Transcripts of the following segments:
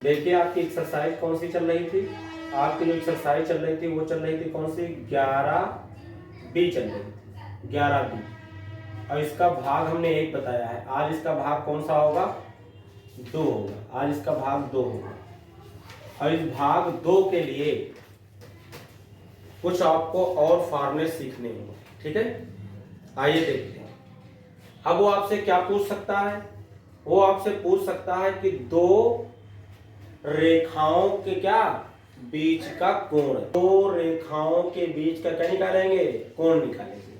देखिए आपकी एक्सरसाइज कौन सी चल रही थी। आपकी जो एक्सरसाइज चल रही थी वो चल रही थी कौन सी, 11B चल रही थी, 11B। और इसका भाग हमने एक बताया है। आज इसका भाग कौन सा होगा, 2 होगा। आज इसका भाग 2 होगा। और इस भाग 2 के लिए कुछ आपको और फॉर्मूले सीखने होंगे, ठीक है। आइए देखते हैं। अब वो आपसे क्या पूछ सकता है, वो आपसे पूछ सकता है कि दो रेखाओं के क्या बीच का कोण, दो रेखाओं के बीच का क्या निकालेंगे, कोण निकालेंगे।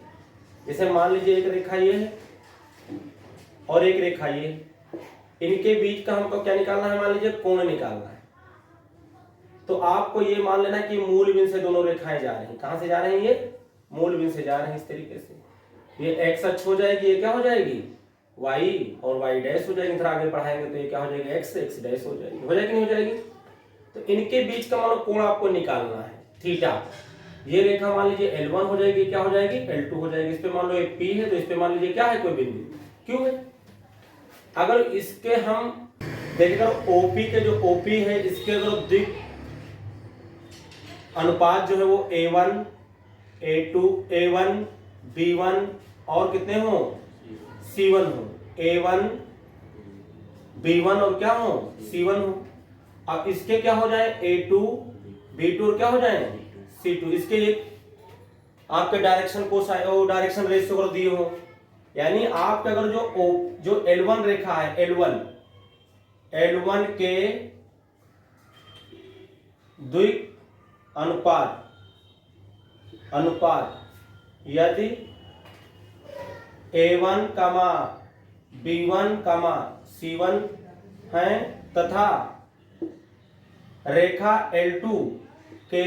जैसे मान लीजिए एक रेखा ये है और एक रेखा ये है, इनके बीच का हमको क्या निकालना है, मान लीजिए कोण निकालना है। तो आपको ये मान लेना कि मूल बिंदु से दोनों रेखाएं जा रही हैं। कहां से जा रही हैं, ये मूल बिंदु से जा रही हैं। इस तरीके से ये एक्स अक्ष हो जाएगी, ये क्या हो जाएगी, वाई, और वाई डैश हो जाएगी। थोड़ा आगे पढ़ाएंगे तो ये क्या हो जाएगी, एक्स, एक्स डैश हो जाएगी। हो जाएगी नहीं हो जाएगी। तो इनके बीच का मान लो कोण आपको निकालना है, थीटा। ये रेखा मान लीजिए L1 हो जाएगी, क्या हो जाएगी, L2 हो जाएगी। इस पे मान लो एक P है, तो इस पे मान लीजिए क्या है, कोई बिंदु क्यों है। अगर इसके हम देखिए OP के जो OP है, इसके अगर दिक अनुपात जो है वो A1, A2, A1, B1 और कितने हो, C1 हो। A1, B1 और क्या हो, C1 हो। अब इसके क्या हो जाए, A2, B2 और क्या हो जाए, C2। इसके एक आपके डायरेक्शन को डायरेक्शन रेशियो कर दिए हो। यानी आपके अगर जो L1 रेखा है, L1 के द्विक अनुपात यदि A1, B1, C1 है तथा रेखा L2 के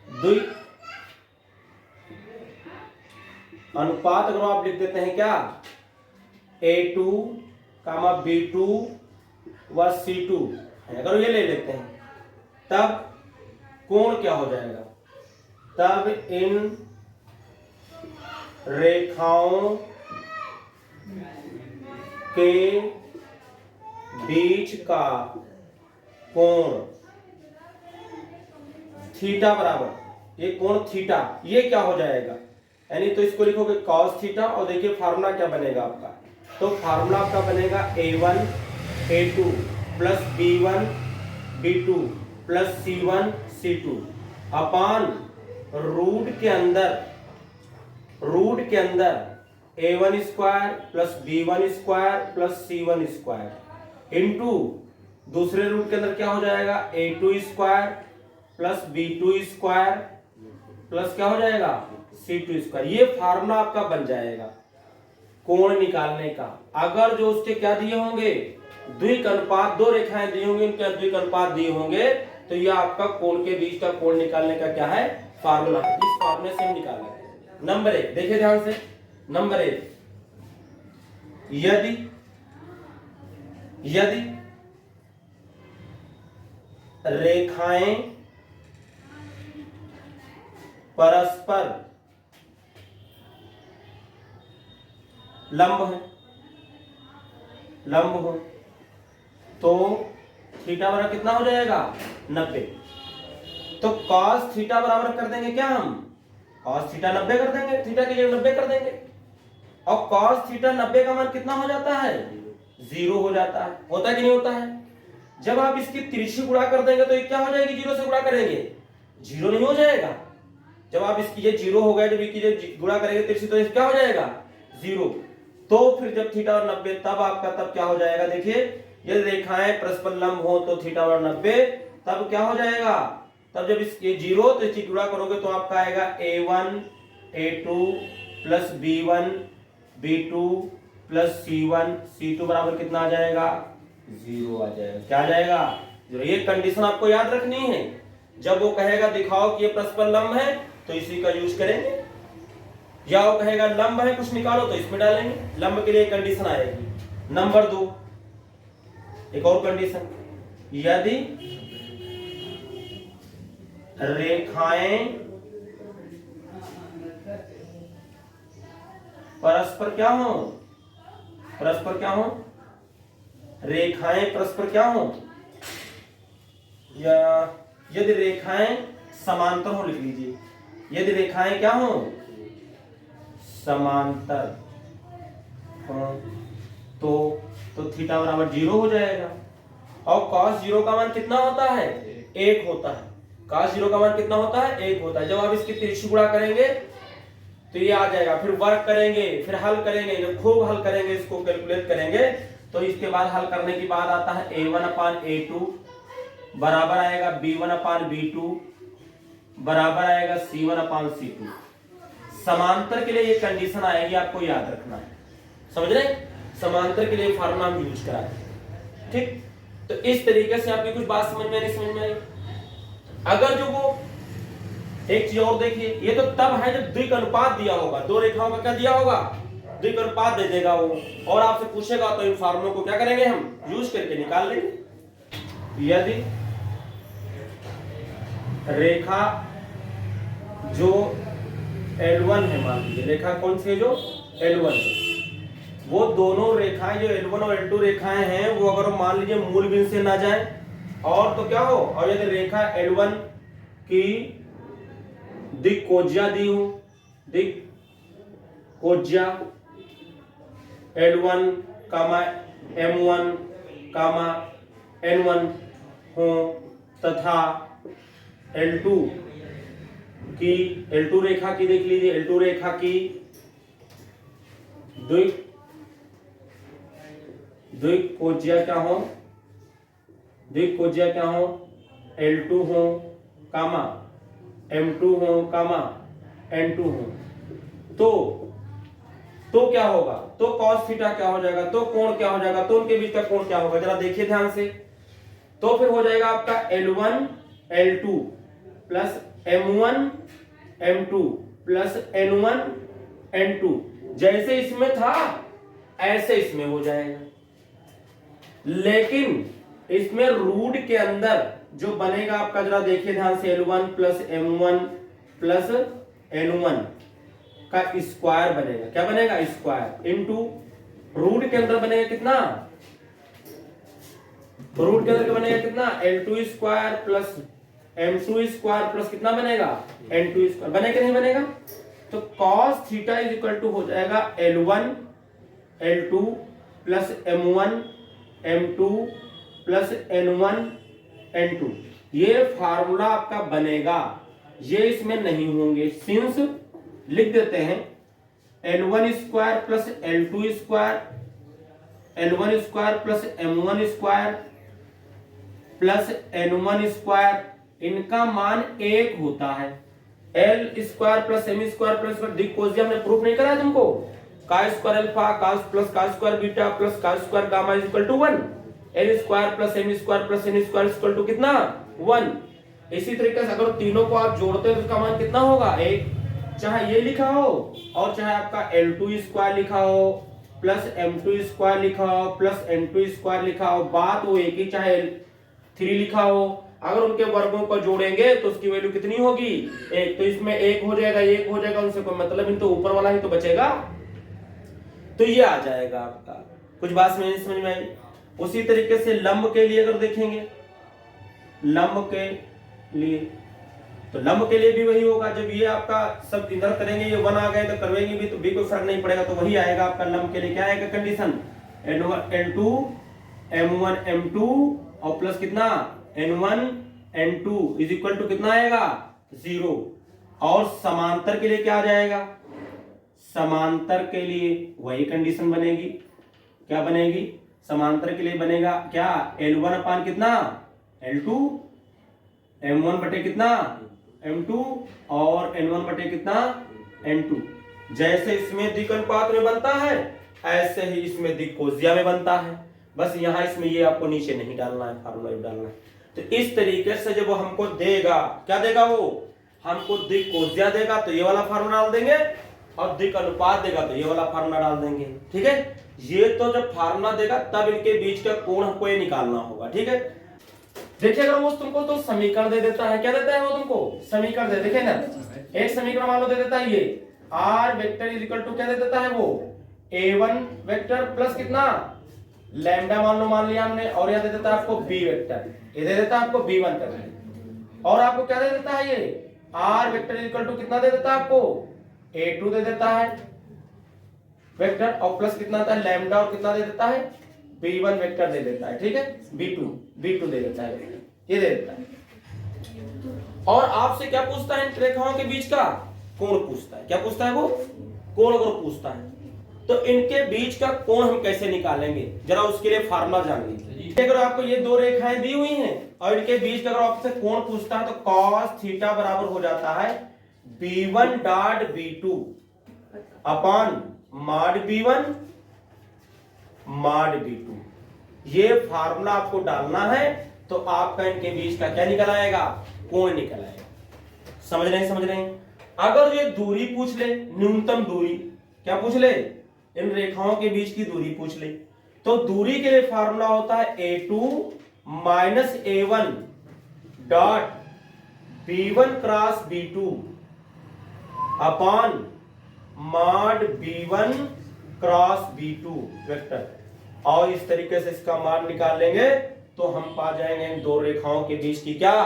द्विक अनुपात अगर आप लिख देते हैं क्या, A2, B2 व C2 है, अगर ये ले लेते हैं, तब कोण क्या हो जाएगा, तब इन रेखाओं के बीच का कोण थीटा बराबर, ये कोण थीटा, ये क्या हो जाएगा, यानी तो इसको लिखोगे cos थीटा। और देखिए फार्मूला क्या बनेगा आपका, तो फार्मूला आपका बनेगा A1, A2 plus B1, B2 plus C1, C2 अपान रूट के अंदर A1 square plus B1 square plus C1 square into दूसरे रूट के अंदर क्या हो जाएगा, A2 square plus B2 square plus क्या हो जाएगा, C2 स्क्वायर। ये फार्मूला आपका बन जाएगा कोण निकालने का। अगर जो उसके क्या दिए होंगे, द्विक अनुपात, दो रेखाएं दी होंगी, उनके द्विक अनुपात दिए होंगे, तो ये आपका कोण के बीच का कोण निकालने का क्या है, फार्मूला है। इस फार्मूले से हम निकाल लेंगे। नंबर 1 देखिए ध्यान से, नंबर 1, यदि रेखाएं परस्पर लंब हो तो थीटा बराबर कितना हो जाएगा, 90। तो cos थीटा बराबर कर देंगे क्या हम, cos थीटा 90 कर देंगे, थीटा की जगह 90 कर देंगे। और cos थीटा 90 का मान कितना हो जाता है, 0 हो जाता है। होता है कि नहीं होता है। जब आप इसकी तिरछी गुणा कर देंगे तो ये क्या हो जाएगी, 0 से गुणा करेंगे, 0 नहीं हो जाएगा। जब आप इसकी ये 0 हो गया, जब इसकी गुणा करेंगे तिरछी, तो ये क्या हो जाएगा, 0। तो फिर जब थीटा और 90, तब आपका तब क्या हो जाएगा, देखिए यदि रेखाएं परस्पर लंब हो तो थीटा और 90, तब क्या हो जाएगा, तब जब इसके 0 तो इसकी गुणा करोगे तो आपका आएगा A1, A2 plus B1, B2 plus C1, C2 बराबर कितना आ जाएगा, 0 आ जाएगा। क्या आ जाएगा, 0। ये कंडीशन आपको याद रखनी है। जब वो कहेगा दिखाओ कि ये परस्पर लंब है तो इसी का यूज करेंगे, या वो कहेगा लंब है कुछ निकालो तो इसमें डालेंगे। लंब के लिए कंडीशन आएगी। नंबर 2, एक और कंडीशन, यदि रेखाएं परस्पर क्या हो, रेखाएं परस्पर क्या हो, या यदि रेखाएं समांतर हो, लिख लीजिए, यदि रेखाएं क्या हो, समांतर हो, तो थीटा बराबर 0 हो जाएगा। और cos 0 का मान कितना होता है, 1 होता है। cos 0 का मान कितना होता है, 1 होता है। जब आप इसकी तिरछी गुणा करेंगे तो ये आ जाएगा, फिर वर्क करेंगे, फिर हल करेंगे, जब खूब हल करेंगे, इसको कैलकुलेट करेंगे, तो इसके बाद हल करने के बाद आता है a1/a2 बराबर आएगा b1/b2 बराबर आएगा c1/c2। समांतर के लिए ये कंडीशन आएगी, आपको याद रखना है, समझ रहे हैं? समांतर के लिए फार्मूला हम यूज कराए, ठीक। तो इस तरीके से आपकी कुछ बात समझ में नहीं समझ में आई। अगर जो वो एक चीज और देखिए, ये तो तब है जब द्विक अनुपात दिया होगा, दो रेखाओं का क्या दिया होगा, द्विक अनुपात दे देगा वो, और आपसे पूछेगा तो इन फार्मूलों को क्या करेंगे, हम यूज करके निकाल लेंगे। यदि रेखा जो L1 है, मान लीजिए रेखा कौन सी है, जो L1 है, वो दोनों रेखाएं जो L1 और L2 रेखाएं हैं, वो अगर मान लीजिए मूल बिंदु से ना जाए और तो क्या हो, और यदि रेखा L1 की दिक कोज्या दी हो, दिक कोज्या L1, M1, N1 हो, तथा L2 की, L2 रेखा की देख लीजिए, L2 रेखा की द्विक कोज्या क्या हो, द्विक कोज्या क्या हो, L2 हो, M2 हो, N2 हो, तो क्या होगा, तो cos थीटा क्या हो जाएगा, तो कोण क्या हो जाएगा, तो उनके बीच का कोण क्या होगा, जरा देखिए ध्यान से। तो फिर हो जाएगा आपका L1 L2 plus M1 M2 plus N1 N2, जैसे इसमें था ऐसे इसमें हो जाएगा। लेकिन इसमें रूट के अंदर जो बनेगा आपका, जरा देखिए ध्यान से, L1 plus M1 plus N1 का स्क्वायर बनेगा, क्या बनेगा, स्क्वायर, इनटू रूट के अंदर बनेगा कितना, रूट के अंदर बनेगा कितना, L2 square plus M2 square plus कितना बनेगा, N2 स्क्वायर, बनेगा नहीं बनेगा। तो cos theta is equal to हो जाएगा L1 L2 plus M1 M2 plus N1 N2। ये फार्मूला आपका बनेगा, ये इसमें नहीं होंगे, सिंस लिख देते हैं L1 square plus L2 square, L1 square plus M1 square plus N1 square, इनका मान 1 होता है। L square plus M square plus दिक कोज्या हमने प्रूफ नहीं कराया तुमको, का स्क्वायर अल्फा प्लस का स्क्वायर बीटा प्लस का square gamma is equal to 1, L square plus M square plus N square is equal to कितना, 1। इसी तरीके से अगर तीनों को आप जोड़ते हो तो इसका मान कितना होगा, 1। चाहे ये लिखा हो और चाहे आपका L2 स्क्वायर लिखा हो प्लस M2 स्क्वायर लिखा हो प्लस N2 स्क्वायर लिखा हो, बात वो एक ही, चाहे 3 लिखा हो, अगर उनके वर्गों को जोड़ेंगे तो उसकी वैल्यू कितनी होगी, 1। तो इसमें 1 हो जाएगा, 1 हो जाएगा, उनसे कोई मतलब नहीं, तो ऊपर वाला ही तो बचेगा, तो ये आ जाएगा आपका। कुछ बात समझ में आई। उसी तरीके से लंब के लिए अगर देखेंगे, लंब के लिए, तो लंब के लिए भी वही होगा, जब ये आपका सब इधर करेंगे, ये 1 आ गए तो करवेंगे भी तो भी कोई फर्क नहीं पड़ेगा, तो वही आएगा आपका लंब के लिए। क्या आएगा कंडीशन, L2 M1 M2 और प्लस कितना N1 N2 is equal to कितना आएगा, 0। और समांतर के लिए क्या आ जाएगा, समांतर के लिए वही कंडीशन बनेगी, क्या बनेगी, समांतर के लिए बनेगा क्या, L1 अपान कितना L2, M1 बटे कितना M2 और N1 बटे कितना N2। जैसे इसमें दिक अनुपात में बनता है ऐसे ही इसमें दिक कोज्या में बनता है, बस यहाँ इसमें ये आपको नीचे नहीं डालना है, फार्मूला डालना है। तो इस तरीके से जब वो हमको देगा, क्या देगा, वो हमको दिक कोज्या देगा तो ये वाला फार्मूला डाल देंगे, और दिक अनुपात देगा तो ये वाला फार्मूला डाल देंगे, ठीक है। ये तो जब फार्मूला देगा तब इनके बीच का कोण हमको ये निकालना होगा, ठीक है। देखिए अगर वो तुमको तो समीकरण दे देता है, क्या देता है वो तुमको, समीकरण दे, देखिए ना, एक समीकरण मान लो दे देता है ये r vector is equal to क्या दे देता है वो, a1 वेक्टर प्लस कितना लैम्डा मान लिया हमने, और यहाँ दे देता है आपको बी वेक्टर, ये दे देता है आपको b1 करके, और आपको क्या दे देता है ये r वेक्टर इक्वल टू कितना दे देता है आपको a2 दे देता है वेक्टर, और प्लस कितना आता है लैम्डा, और कितना दे देता है b1 वेक्टर दे देता है, ठीक है, b2 दे देता है, ये दे देता है। और आपसे क्या पूछता है इन रेखाओं के बीच का कोण पूछता है, क्या पूछता है वो कोण अगर पूछता है, तो इनके बीच का कोण हम कैसे निकालेंगे, जरा उसके लिए फार्मूला जान लीजिए। अगर आपको ये दो रेखाएं दी हुई हैं और इनके बीच का अगर आपसे कोण पूछता है तो cos थीटा बराबर हो जाता है b1 dot b2 upon mod b1 mod b2। ये फार्मूला आपको डालना है तो आपका इनके बीच का क्या निकल आएगा कोण निकल आएगा। समझ रहे हैं? अगर ये दूरी पूछ ले, न्यूनतम दूरी क्या पूछ ले, इन रेखाओं के बीच की दूरी पूछ ले, तो दूरी के लिए फार्मूला होता है a2 minus a1 dot b1 cross b2 upon mod b1 cross b2 vector, और इस तरीके से इसका मान निकाल लेंगे तो हम पा जाएंगे इन दो रेखाओं के बीच की क्या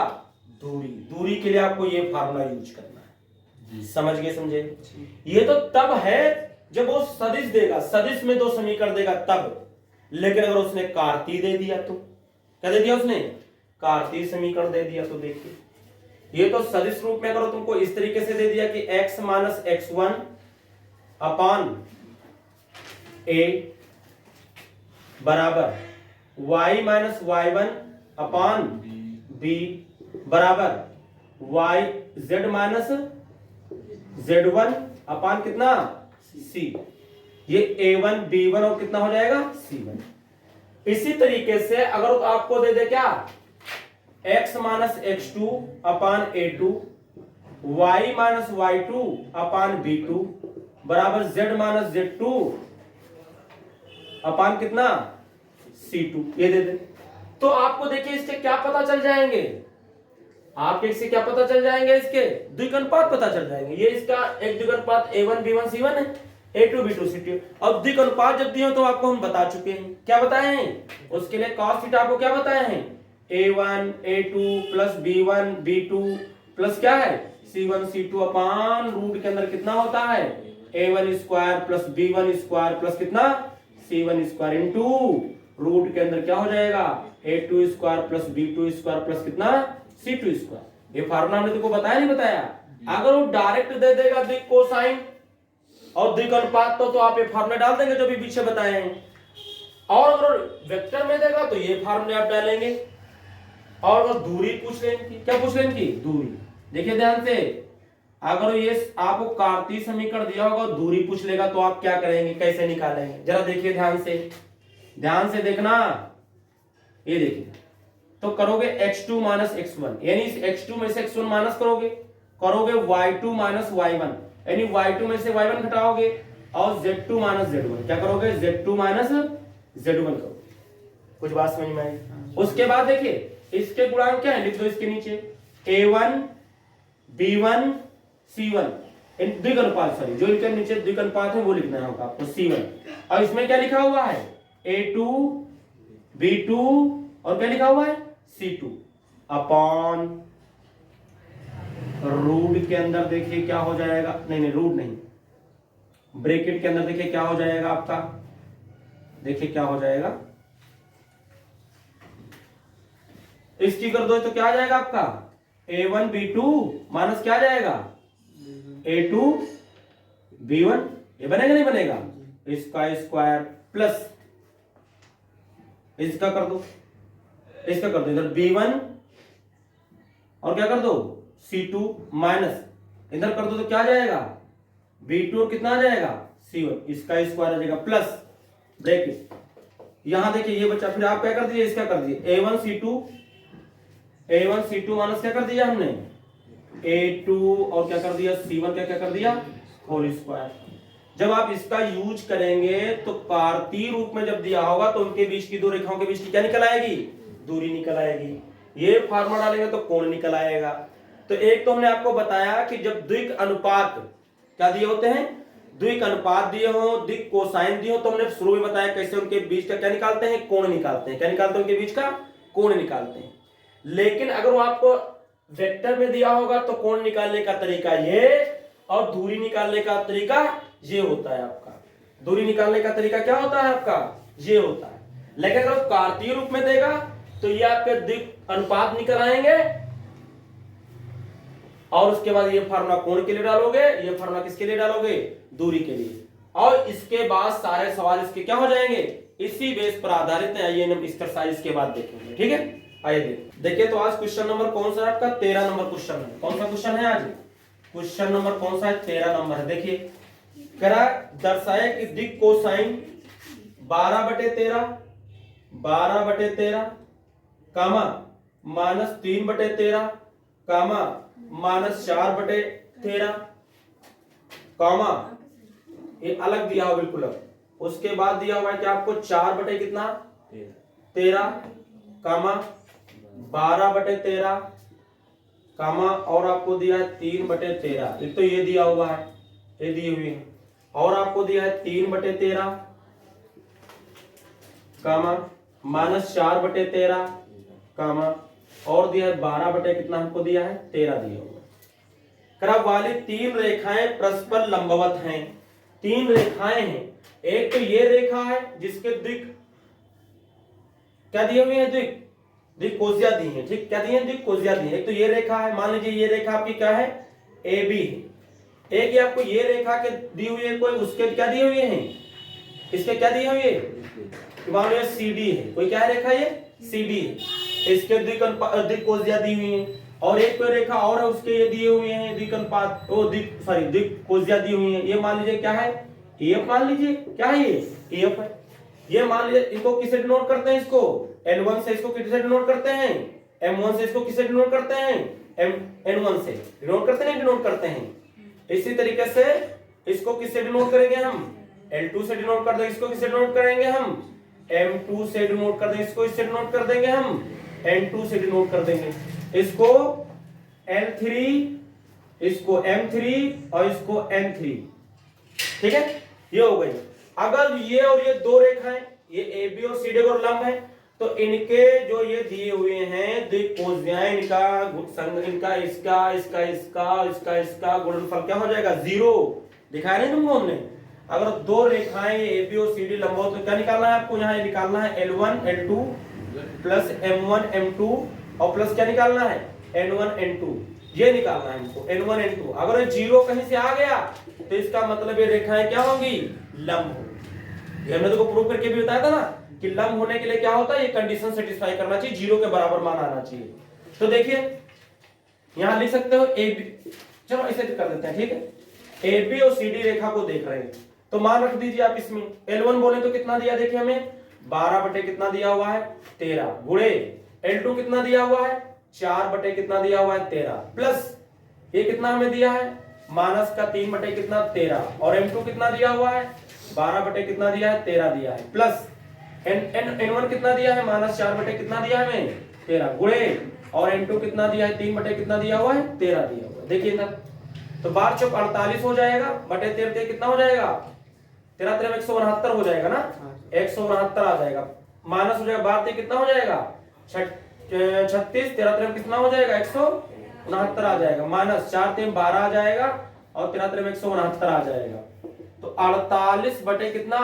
दूरी के लिए आपको ये फार्मूला यूज करना है। समझे? ये तो तब है जब वो सदिश देगा, सदिश में दो समीकरण देगा तब, लेकिन अगर उसने कार्तीय दे दिया तो क्या दे दिया, उसने कार्तीय समीकरण दे दिया तो देखिए, ये तो सदिश रूप में अगर तुमको इस तरीके से दे दिया कि x minus x1 upon a बराबर y minus y1 upon b बराबर y z minus z1 upon कितना c, ये a1 b1 और कितना हो जाएगा c1। इसी तरीके से अगर आपको दे दे क्या x minus x2 upon a2 y minus y2 upon b2 बराबर z माइनस z2 अपॉन कितना c2, ये दे दे, तो आपको देखिए इसके क्या पता चल जाएंगे, आपके इससे क्या पता चल जाएंगे, इसके द्विघानुपात पता चल जाएंगे। ये इसका एक द्विघानुपात a1 b1 c1 है, a2 b2 c2। अब द्विघानुपात जब दिए तो आपको हम बता चुके हैं, क्या बताए हैं, उसके लिए cos थीटा आपको क्या बताए हैं, a1 a2 plus b1 b2 plus क्या है c1 c2 अपान रूट के अंदर कितना होता है a1 square plus b1 square plus कितना c1 स्क्वायर इनटू रूट के अंदर क्या हो जाएगा a2 square plus b2 square plus कितना c2 स्क्वायर। ये फार्मूला हमने तुमको बताया नहीं बताया? अगर वो डायरेक्ट दे देगा द्विक कोसाइन और द्विघानुपात तो आप ये फार्मूला डाल देंगे जो भी पीछे बताए हैं, और अगर वेक्टर में देगा तो ये फार्मूले आप डालेंगे, और अगर दूरी पूछ लेंगे, क्या पूछ लेंगे दूरी, देखिए ध्यान से, अगर ये आपको कार्तीय समीकरण दिया होगा और दूरी पूछ लेगा तो आप क्या करेंगे, कैसे निकालेंगे, जरा देखिए ध्यान से देखना। ये देखिए तो करोगे x2 माइनस x1 यानी इस x2 में से x1 माइनस करोगे y2 माइनस y1 यानी y2 में से y1 घटाओगे, और z2 माइनस z1 क्या करोगे z2 माइनस z1 करोगे। कुछ बात समझ में आई? उसके बाद देखिए इसके गुणांक क्या है, लिख दो इसके नीचे a1 b1 c1 इन द्विघानुपात, सॉरी जो इनके नीचे द्विघानुपात है वो लिखना होगा आपको c1, और इसमें क्या लिखा हुआ है a2 b2 और क्या लिखा हुआ है c2 अपॉन रूट के अंदर देखिए क्या हो जाएगा, नहीं रूट नहीं, ब्रैकेट के अंदर देखिए क्या हो जाएगा आपका, देखिए क्या हो जाएगा, इसकी कर दो तो क्या आ जाएगा आपका a1 b2 माइनस क्या आ जाएगा a2 b1, ये बनेगा नहीं बनेगा, इसका स्क्वायर प्लस इसका कर दो इधर b1 और क्या कर दो c2 माइनस इधर कर दो तो क्या आ जाएगा b2 और कितना आ जाएगा c1, इसका स्क्वायर आ जाएगा प्लस ब्रैकेट, यहां देखिए ये बच्चा, फिर आप क्या कर दिए, इसका कर दिए a1 c2 माइनस क्या कर दिया हमने a2 और क्या कर दिया c1 क्या कर दिया होल स्क्वायर। जब आप इसका यूज करेंगे तो कार्तीय रूप में जब दिया होगा तो उनके बीच की दो रेखाओं के बीच की क्या निकल आएगी, दूरी निकल आएगी। ये फार्मूला डालेंगे तो कोण निकल आएगा। तो एक तो हमने आपको बताया कि जब द्विक अनुपात क्या दिए होते हैं, द्विक अनुपात दिए हो, द्विक कोसाइन दिए हो, तो हमने शुरू में बताया कैसे उनके बीच का क्या निकालते हैं, कोण निकालते हैं। क्या निकालते हैं? उनके बीच का कोण निकालते हैं। लेकिन अगर वो आपको वेक्टर में दिया होगा तो कोण निकालने का तरीका ये और दूरी निकालने का तरीका ये होता है आपका। दूरी निकालने का तरीका क्या होता है आपका? ये होता है। लेकिन अगर कार्तीय रूप में देगा तो ये आपके द्विक अनुपात निकल आएंगे और उसके बाद ये फार्मूला कोण के लिए डालोगे, ये फार्मूला किसके लिए डालोगे? दूरी के लिए। और इसके बाद सारे सवाल इसके क्या हो जाएंगे? इसी बेस पर आधारित है। आइए हम एक्सरसाइज के बाद देखेंगे, ठीक है? आइए देखिए तो आज क्वेश्चन नंबर कौन सा है आपका? 13 नंबर क्वेश्चन है। कौन सा क्वेश्चन है आज? क्वेश्चन नंबर कौन सा है? 13 नंबर है। देखिए करा दर्शाया कि दिक कोसाइन 12/13 12/13 कामा -3/13 कामा -4/13 कामा ये अलग दिया हुआ बिल्कुल। अब उसके बाद दिया हुआ है कि आपको 4/13 कामा 12/13 कामा और आपको दिया है 3/13। एक तो ये दिया हुआ है, ये दिए हुए हैं, और आपको दिया है 3/13 कामा -4/13 कामा और दिया है 12 कितना हमको दिया है? 13 दिया हुआ। करा वाली तीन रेखाएं परस्पर लंबवत हैं। तीन रेखाएं हैं। एक तो ये रेखा है जिसके दिक क्या दिए हुए हैं? दिक दिक कोसिया दी है, ठीक? क्या दी है? दिक कोसिया दी है। एक तो ये रेखा है, मान लीजिए ये रेखा आपकी क्या है? ए बी है। एक ये आपको ये रेखा के दी हुई है, कोई उसके क्या दिए हुए हैं? इसके क्या दिए हुए हैं? मान लो सी डी है, कोई क्या है रेखा? ये सी डी है। इसके दिक कोसिया दी हुई है। और एक कोई रेखा और है, उसके ये दिए हुए हैं दिक अनुपात, ओ दिक सॉरी दिक कोसिया दी हुई है। ये मान लीजिए क्या है? एफ मान लीजिए, क्या है ये? एफ है। ये मान लीजिए इसको किससे डिनोट करते हैं? इसको N1 से। इसको किससे डिनोट करते हैं? M1 से। इसको किससे डिनोट करते हैं? N1 से डिनोट करते हैं, डिनोट करते हैं। इसी तरीके से इसको किससे डिनोट करेंगे हम? L2 से डिनोट कर देंगे। इसको किससे डिनोट करेंगे हम? M2 से डिनोट कर देंगे। इसको इससे डिनोट कर देंगे हम N2 से डिनोट कर देंगे। इसको N3, इसको M3 और इसको N3, ठीक है? ये हो गई। अगर ये और ये दो रेखाएं, ये AB और CD और लंब है, तो इनके जो ये दिए हुए हैं द्विकोणीय, इनका इसका गुणनफल क्या हो जाएगा? 0। दिखाया नहीं तुमको हमने? अगर दो रेखाएं AB और CD लंबवत तो क्या निकालना है आपको? यहाँ निकालना है L1 L2 plus M1 M2 और प्लस क्या निकालना है? N1 N2। ये निकालना है हमको N1 N2। अगर 0 कहीं से आ गया तो इसका मतलब ये रेखाएं क्या होंगी? लंब होंगी। हमने तो प्रूव करके भी बताया था ना कि लंब होने के लिए क्या होता है? ये कंडीशन सेटिस्फाई करना चाहिए, 0 के बराबर मान आना चाहिए। तो देखिए यहां लिख सकते हो AB, चलो इसे कर देते हैं, ठीक है? AB और CD रेखा को देख रहे हैं तो मान रख दीजिए आप इसमें। L1 बोले तो कितना दिया? देखिए हमें 12 कितना दिया हुआ है? 13 गुणे L2 कितना दिया हुआ है? 4 कितना दिया हुआ है? 13 प्लस ये कितना हमें दिया है? माइनस का 3 कितना? 13 और M2 कितना दिया हुआ है? 12 कितना दिया है? 13 दिया है प्लस N1 कितना दिया है? -4 कितना दिया है हमें? 13 गुणे और N2 कितना दिया है? 3 कितना दिया हुआ है? 13 दिया हुआ है। देखिए ना तो 12 चौक 48 हो जाएगा, बटे 13 कितना हो जाएगा? 13 3 169 हो जाएगा ना? 169 आ जाएगा। माइनस हो जाएगा 12 कितना हो जाएगा? 36। 13 3 कितना हो जाएगा? 169 आ जाएगा। माइनस 4 3 12 आ जाएगा और 13 3 169 आ जाएगा। तो 48 बटे कितना?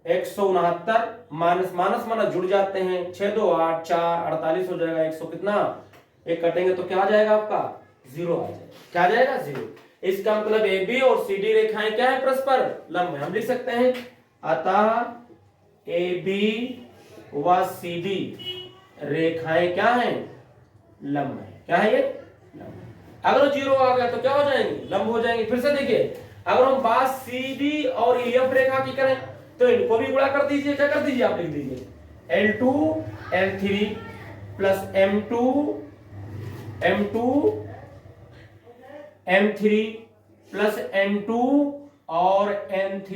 169 माइनस माइनस माइनस जुड़ जाते हैं। 6 2 8 4 48 हो जाएगा। 100 कितना? एक कटेंगे तो क्या आ जाएगा आपका? 0 आ जाएगा। क्या आ जाएगा? 0। इसका मतलब AB और CD रेखाएं क्या है? परस्पर लंब है। हम लिख सकते हैं अतः AB व CD रेखाएं क्या हैं? लंब है। क्या है ये? लंब। अगर 0 आ गया तो क्या हो जाएंगे? लंब हो जाएंगे। फिर से देखिए अगर हम बात CD और EF रेखा की करें तो इनको भी गुणा कर दीजिए। क्या कर दीजिए? आप लिख दीजिए L2 L3 plus M2 M3 plus N2 और N3।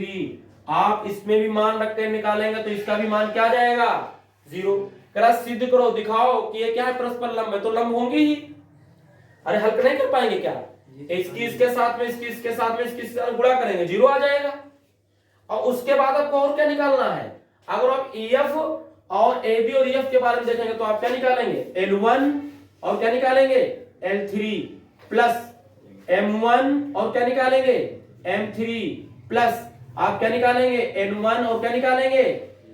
आप इसमें भी मान रख कर निकालेंगे तो इसका भी मान क्या आ जाएगा? 0। करा सिद्ध करो, दिखाओ कि ये क्या है? परस्पर लंब है तो लंब होंगे ही। अरे हल नहीं कर पाएंगे क्या? इसकी इसके साथ में, इसकी इसके साथ में, इसके साथ गुणा करेंगे, 0 आ जाएगा। और उसके बाद आपको और क्या निकालना है? अगर आप EF और AB और EF के बारे में देखेंगे तो आप क्या निकालेंगे? L1 और क्या निकालेंगे? L3 प्लस M1 और क्या निकालेंगे? M3 प्लस आप क्या निकालेंगे? N1 और क्या निकालेंगे?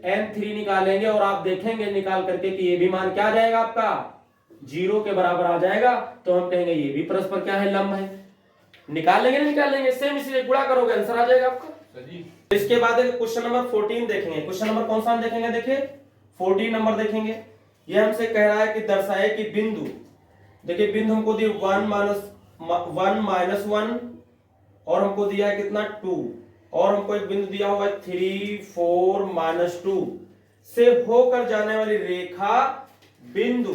M3 निकालेंगे। और आप देखेंगे निकाल करके कि ये भी मान क्या आ जाएगा आपका? 0 के बराबर आ जाएगा। तो हम कहेंगे ये भी परस्पर क्या है? लंब है। निकाल लेंगे, नहीं निकाल लेंगे? सेम, इसलिए गुणा करोगे आंसर आ जाएगा आपका। इसके बाद क्वेश्चन नंबर 14 देखेंगे। क्वेश्चन नंबर कौन सा हम देखेंगे? देखिए 14 नंबर देखेंगे। ये हमसे कह रहा है कि दर्शाए कि बिंदु, देखिए बिंदु हमको दिए 1 माइनस 1 और हमको दिया है कितना? 2 और हमको एक बिंदु दिया हुआ है 3 4 -2 से होकर जाने वाली रेखा बिंदु,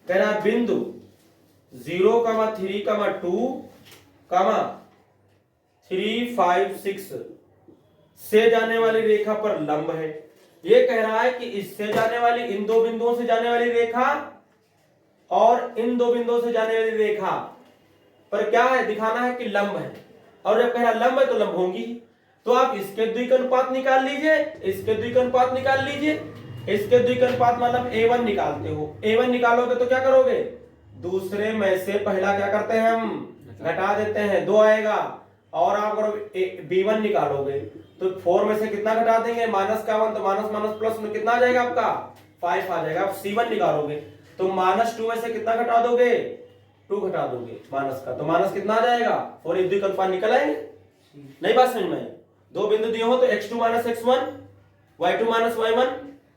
कह रहा है बिंदु 0, 3, 2, 3, 5, 6 से जाने वाली रेखा पर लंब है। ये कह रहा है कि इससे जाने वाली, इन दो बिंदुओं से जाने वाली रेखा और इन दो बिंदुओं से जाने वाली रेखा पर क्या है? दिखाना है कि लंब है। और जब कह रहा लंब है तो लंब होंगी। तो आप इसके द्विक अनुपात निकाल लीजिए, इसके द्विक अनुपात निकाल लीजिए। इसके द्विक अनुपात मतलब A1 निकालते हो। A1 निकालोगे तो क्या करोगे? दूसरे में से पहला क्या करते हैं हम? घटा देते हैं, 2 आएगा। और आप अगर B1 निकालोगे तो 4 में से कितना घटा देंगे? माइनस का 1, तो माइनस माइनस प्लस में कितना आ जाएगा आपका? 5 आ जाएगा। आप C1 निकालोगे तो -2 में से कितना घटा दोगे? 2 घटा दोगे माइनस का, तो माइनस कितना आ जाएगा? 4। एक द्विक अनुपात निकल आएंगे। नहीं बात समझ में? दो बिंदु दिए हो तो x2 -x1, y2 -y1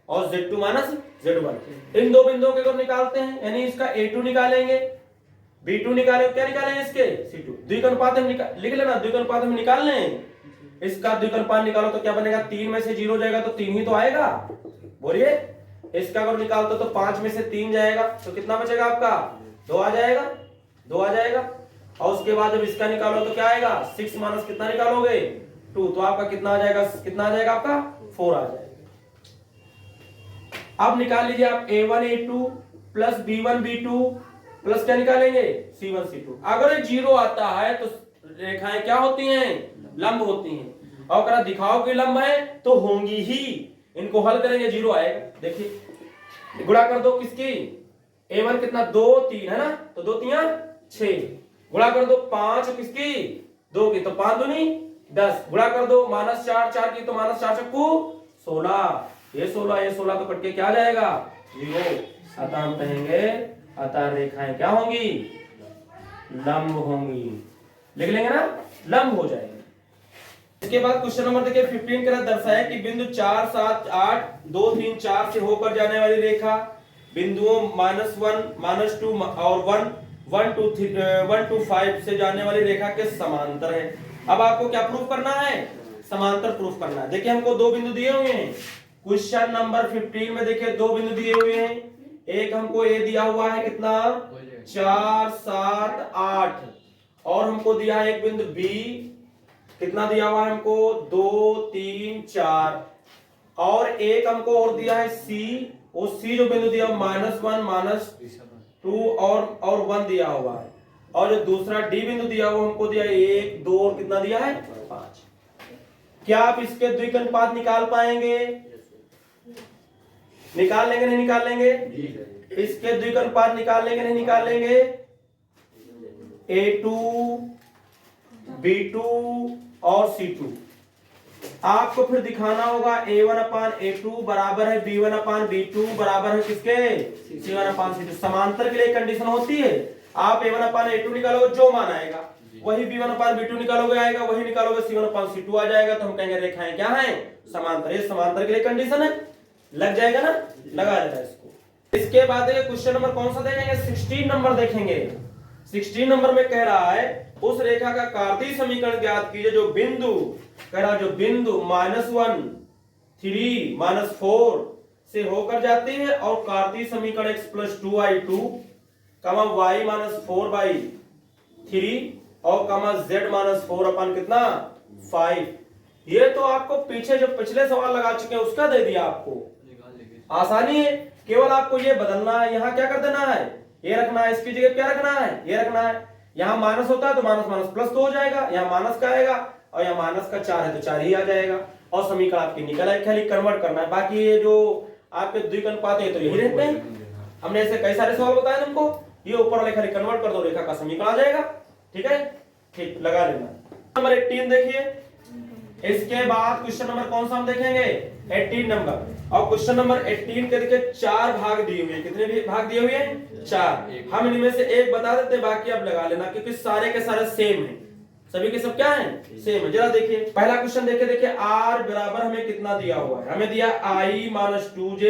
और z2 -z1। इन दो बिंदुओं के अगर निकालते हैं, यानी इसका A2 निकालेंगे, B2 निकालेंगे, क्या निकालेंगे? इसके C2। द्विक अनुपात हम लिख लेना, द्विक अनुपात हम निकाल लें। इसका द्विक अनुपात निकालो तो क्या बनेगा? 3 में से 0 जाएगा तो 3 ही तो आएगा। बोलिए, इसका अगर निकालते तो 5 में से 3 जाएगा तो कितना बचेगा आपका? 2 आ जाएगा, 2 आ जाएगा। और उसके बाद जब इसका निकालो तो क्या आएगा? 6 माइनस कितना निकालोगे? 2, तो आपका कितना आ जाएगा? कितना आ जाएगा आपका? 4 आ जाएगा। अब निकाल लीजिए आप A1 A2 plus B1 B2 plus क्या निकालेंगे? C1 C2। अगर ये 0 आता है तो रेखाएं क्या होती हैं? लंब होती हैं। और अगर दिखाओ कि लंब है तो होंगी ही। इनको हल करेंगे, 0 आएगा। देखिए गुणा कर दो किसकी? A1 कितना? 2 3 है ना, तो 2 3 6। गुणा कर दो 5 किसकी? 2 की, तो 5 दूनी 10। गुणा कर दो -4 4 की, तो -4 चक्कू 16। ये 16 तो कट के क्या आ जाएगा? 0। अतः हम कहेंगे अतः रेखाएं क्या होंगी? लंब होंगी। लिख लेंगे ना, लंब हो जाएंगे। इसके बाद क्वेश्चन नंबर देखिए 15 का दर्शाया कि बिंदु 4 7 8 2 3 4 से होकर जाने वाली रेखा बिंदुओं -1 -2 और 1 2 5 से जाने वाली रेखा के समांतर है। अब आपको क्या प्रूफ करना है? समांतर प्रूफ करना है। देखिए हमको दो बिंदु दिए हुए हैं। क्वेश्चन नंबर 15 में देखिए दो बिंदु दिए हुए हैं। एक हमको ए दिया हुआ है कितना? 4 7 8 और हमको दिया है एक बिंदु बी, कितना दिया हुआ है हमको? 2 3 4 और एक हमको और दिया है सी। वो सी जो बिंदु दिया -1 -2 और 1 दिया हुआ है। और जो दूसरा डी बिंदु दिया हुआ हमको दिया 1 2 और कितना दिया है? 5। क्या आप इसके द्विक अनुपात निकाल पाएंगे? निकाल लेंगे नहीं निकाल लेंगे? इसके द्विक अनुपात निकाल लेंगे नहीं निकाल लेंगे? A2 B2 और C2। आपको फिर दिखाना होगा A1/A2 बराबर है B1/B2 बराबर है किसके? C1/C2। समांतर के लिए कंडीशन होती है, आप A1/A2 निकालोगे जो मान आएगा वही B1/B2 निकालोगे आएगा, वही निकालोगे C1/C2 आ जाएगा। तो हम कहेंगे रेखाएं क्या हैं? समांतर। ये समांतर के लिए कंडीशन है, लग जाएगा ना, लगा लेना इसको। इसके बाद क्वेश्चन नंबर कौन सा देखेंगे? 16 नंबर देखेंगे। 16 नंबर में कह रहा है उस रेखा का कार्तीय समीकरण ज्ञात कीजिए जो बिंदु, कह रहा जो बिंदु -1 3 -4 से होकर जाती है और कार्तीय समीकरण x + 2y2 y -4/3 और z -4 अपन कितना 5। ये तो आपको पीछे जो पिछले सवाल लगा चुके हैं उसका दे दिया आपको। आसानी है, केवल आपको ये बदलना है, यहाँ क्या कर देना है? ये रखना है, इसकी जगह क्या रखना है? ये रखना है। यहाँ माइनस होता है तो माइनस माइनस प्लस 2 हो जाएगा, यहाँ माइनस का आएगा और यहाँ माइनस का 4 है तो 4 ही आ जाएगा और समीकरण आपकी निकल आए। खाली कन्वर्ट करना है, बाकी ये जो आपके द्विघात है तो यही रहते हैं। हमने ऐसे कई सारे सवाल बताए तुमको, ये ऊपर वाले खाली कन्वर्ट कर दो, रेखा का समीकरण आ जाएगा। ठीक है, ठीक लगा लेना। नंबर 18 देखिए, इसके बाद क्वेश्चन नंबर कौन सा हम देखेंगे 18 नंबर। और क्वेश्चन नंबर 18 के देखिए 4 भाग दिए हुए हैं। कितने भाग दिए हुए हैं 4। हम इनमें से एक बता देते हैं, बाकी आप लगा लेना क्योंकि सारे के सारे सेम हैं, सभी के सब क्या हैं सेम है। जरा देखिए पहला क्वेश्चन देखिए r बराबर हमें कितना दिया हुआ है, हमें दिया i माइनस 2j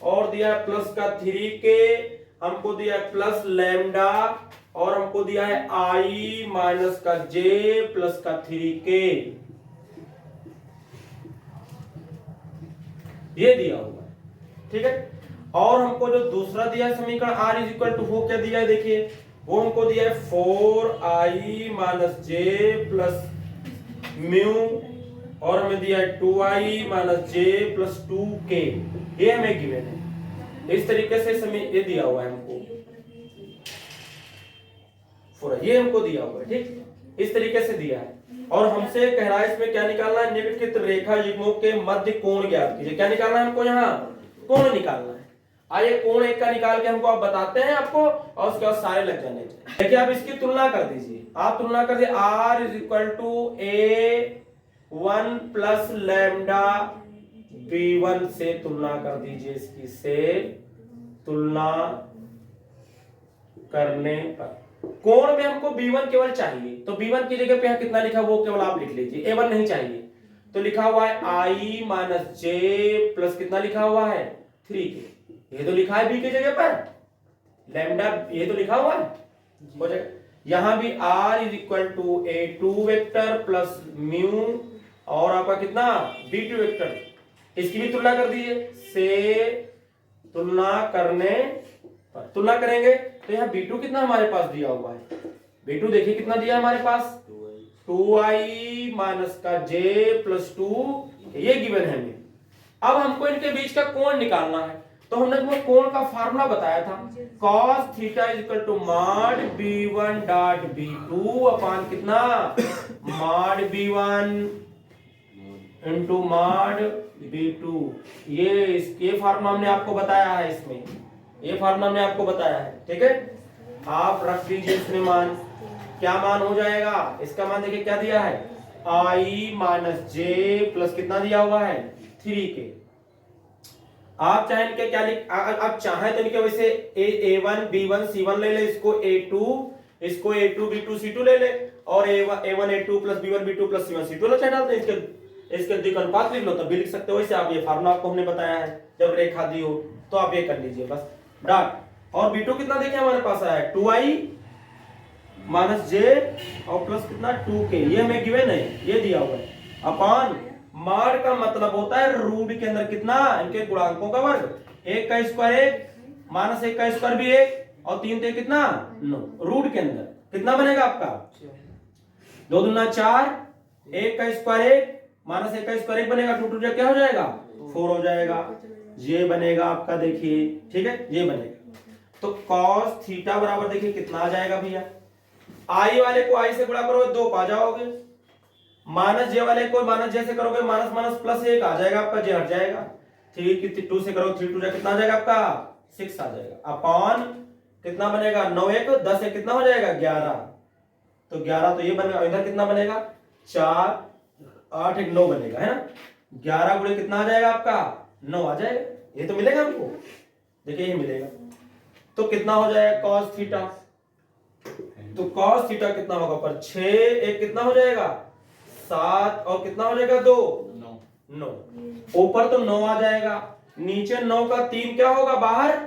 और दिया है प्लस का 3k, हमको दिया है प्लस लैम्डा और हमको दिया है i माइनस का j प्लस का 3k, ये दिया हुआ है। ठीक है, और हमको जो दूसरा दिया है समीकरण r इज इक्वल टू वो क्या दिया है देखिए, वो हमको दिया है 4i minus j plus mu और हमें दिया है 2i minus j plus 2k, ये हमें गिवन है। इस तरीके से ये दिया हुआ है हमको, ये हमको दिया हुआ है। ठीक, इस तरीके से दिया है और हमसे कह रहा है इसमें क्या निकालना है, निम्नलिखित रेखा युग्मों के मध्य कोण ज्ञात कीजिए। क्या निकालना है हमको, यहाँ कोण निकालना है। आइए कोण एक का निकाल के हमको आप बताते हैं आपको, और उसके बाद सारे लग जाने चाहिए। देखिए आप इसकी तुलना कर दीजिए, आप तुलना कर दीजिए r is equal to a1 plus lambda b1 से तुलना कर दीजिए, इसकी से तुलना करने पर कोण में हमको b1 केवल चाहिए, तो b1 की जगह पे यहाँ कितना लिखा वो केवल आप लिख लीजिए, a1 नहीं चाहिए। तो लिखा हुआ है i माइनस j प्लस कितना लिखा हुआ है 3k, ये तो लिखा है b की जगह पर, लैम्डा ये तो लिखा हुआ है हो जाएगा। यहां भी r is equal to a2 vector plus mu और आपका कितना b2 वेक्टर, इसकी भी तुलना कर दीजिए, से तुलना करने पर तुलना करेंगे तो यहाँ b2 कितना हमारे पास दिया हुआ है, b2 देखिए कितना दिया है हमारे पास 2i माइनस का j प्लस 2, ये गिवन है हमें। अब हमको इनके बीच का कोण निकालना है, तो हमने तुमको कोण का फार्मूला बताया था, cos theta is equal to mod b1 dot b2 upon कितना mod b1 into mod b2। ये फार्मूला हमने आपको बताया है, इसमें ये फार्मूला हमने आपको बताया है। ठीक है, आप रख दीजिए इसमें मान, क्या मान हो जाएगा इसका मान देखिए क्या दिया है i माइनस j प्लस कितना दिया हुआ है 3k। आप चाहे इनके क्या आप चाहे तो इनके वैसे a1 b1 c1 ले ले, इसको a2 b2 c2 ले ले, और a1 a2 plus b1 b2 plus c1 c2 चाहे डालते हैं, इसके द्विघात लिख लो तब भी लिख सकते हो। वैसे आप ये फार्मूला आपको हमने बताया है, जब रेखा दी हो तो आप ये कर लीजिए बस डॉट। और b2 कितना देखिए हमारे पास आया है 2i माइनस j और प्लस कितना 2k, ये हमें गिवन है, ये दिया हुआ है अपान मॉड का मतलब होता है रूट के अंदर कितना इनके गुणांकों का वर्ग, 1 का स्क्वायर 1 माइनस 1 का स्क्वायर भी 1 और 3 ते कितना 9, रूट के अंदर कितना बनेगा आपका 2 दूना 4, 1 का स्क्वायर 1 माइनस 1 का स्क्वायर 1 बनेगा, 2 2 क्या हो जाएगा 4 हो जाएगा, ये बनेगा आपका देखिए। ठीक है, ये बनेगा। तो cos थीटा बराबर देखिए कितना आ जाएगा भैया, i वाले को i से गुणा करोगे 2 पा जाओगे, माइनस j वाले को माइनस j से करोगे माइनस माइनस प्लस 1 आ जाएगा आपका, j हट जाएगा, 3 की 2 से करोगे 3 2 कितना आ जाएगा आपका 6 आ जाएगा, अपॉन कितना बनेगा 9 1 10 1 कितना हो जाएगा 11, तो 11 तो ये बनेगा, इधर कितना बनेगा 4 8 1 9 बनेगा है ना, 11 गुणे कितना आ जाएगा आपका 9 आ जाएगा, ये तो मिलेगा हमको, देखिए ये मिलेगा। तो कितना हो जाएगा cos थीटा, तो cos थीटा कितना होगा पर 6 1 कितना हो जाएगा 7 और कितना हो जाएगा 2 9, ऊपर तो 9 आ जाएगा, नीचे 9 का 3 क्या होगा बाहर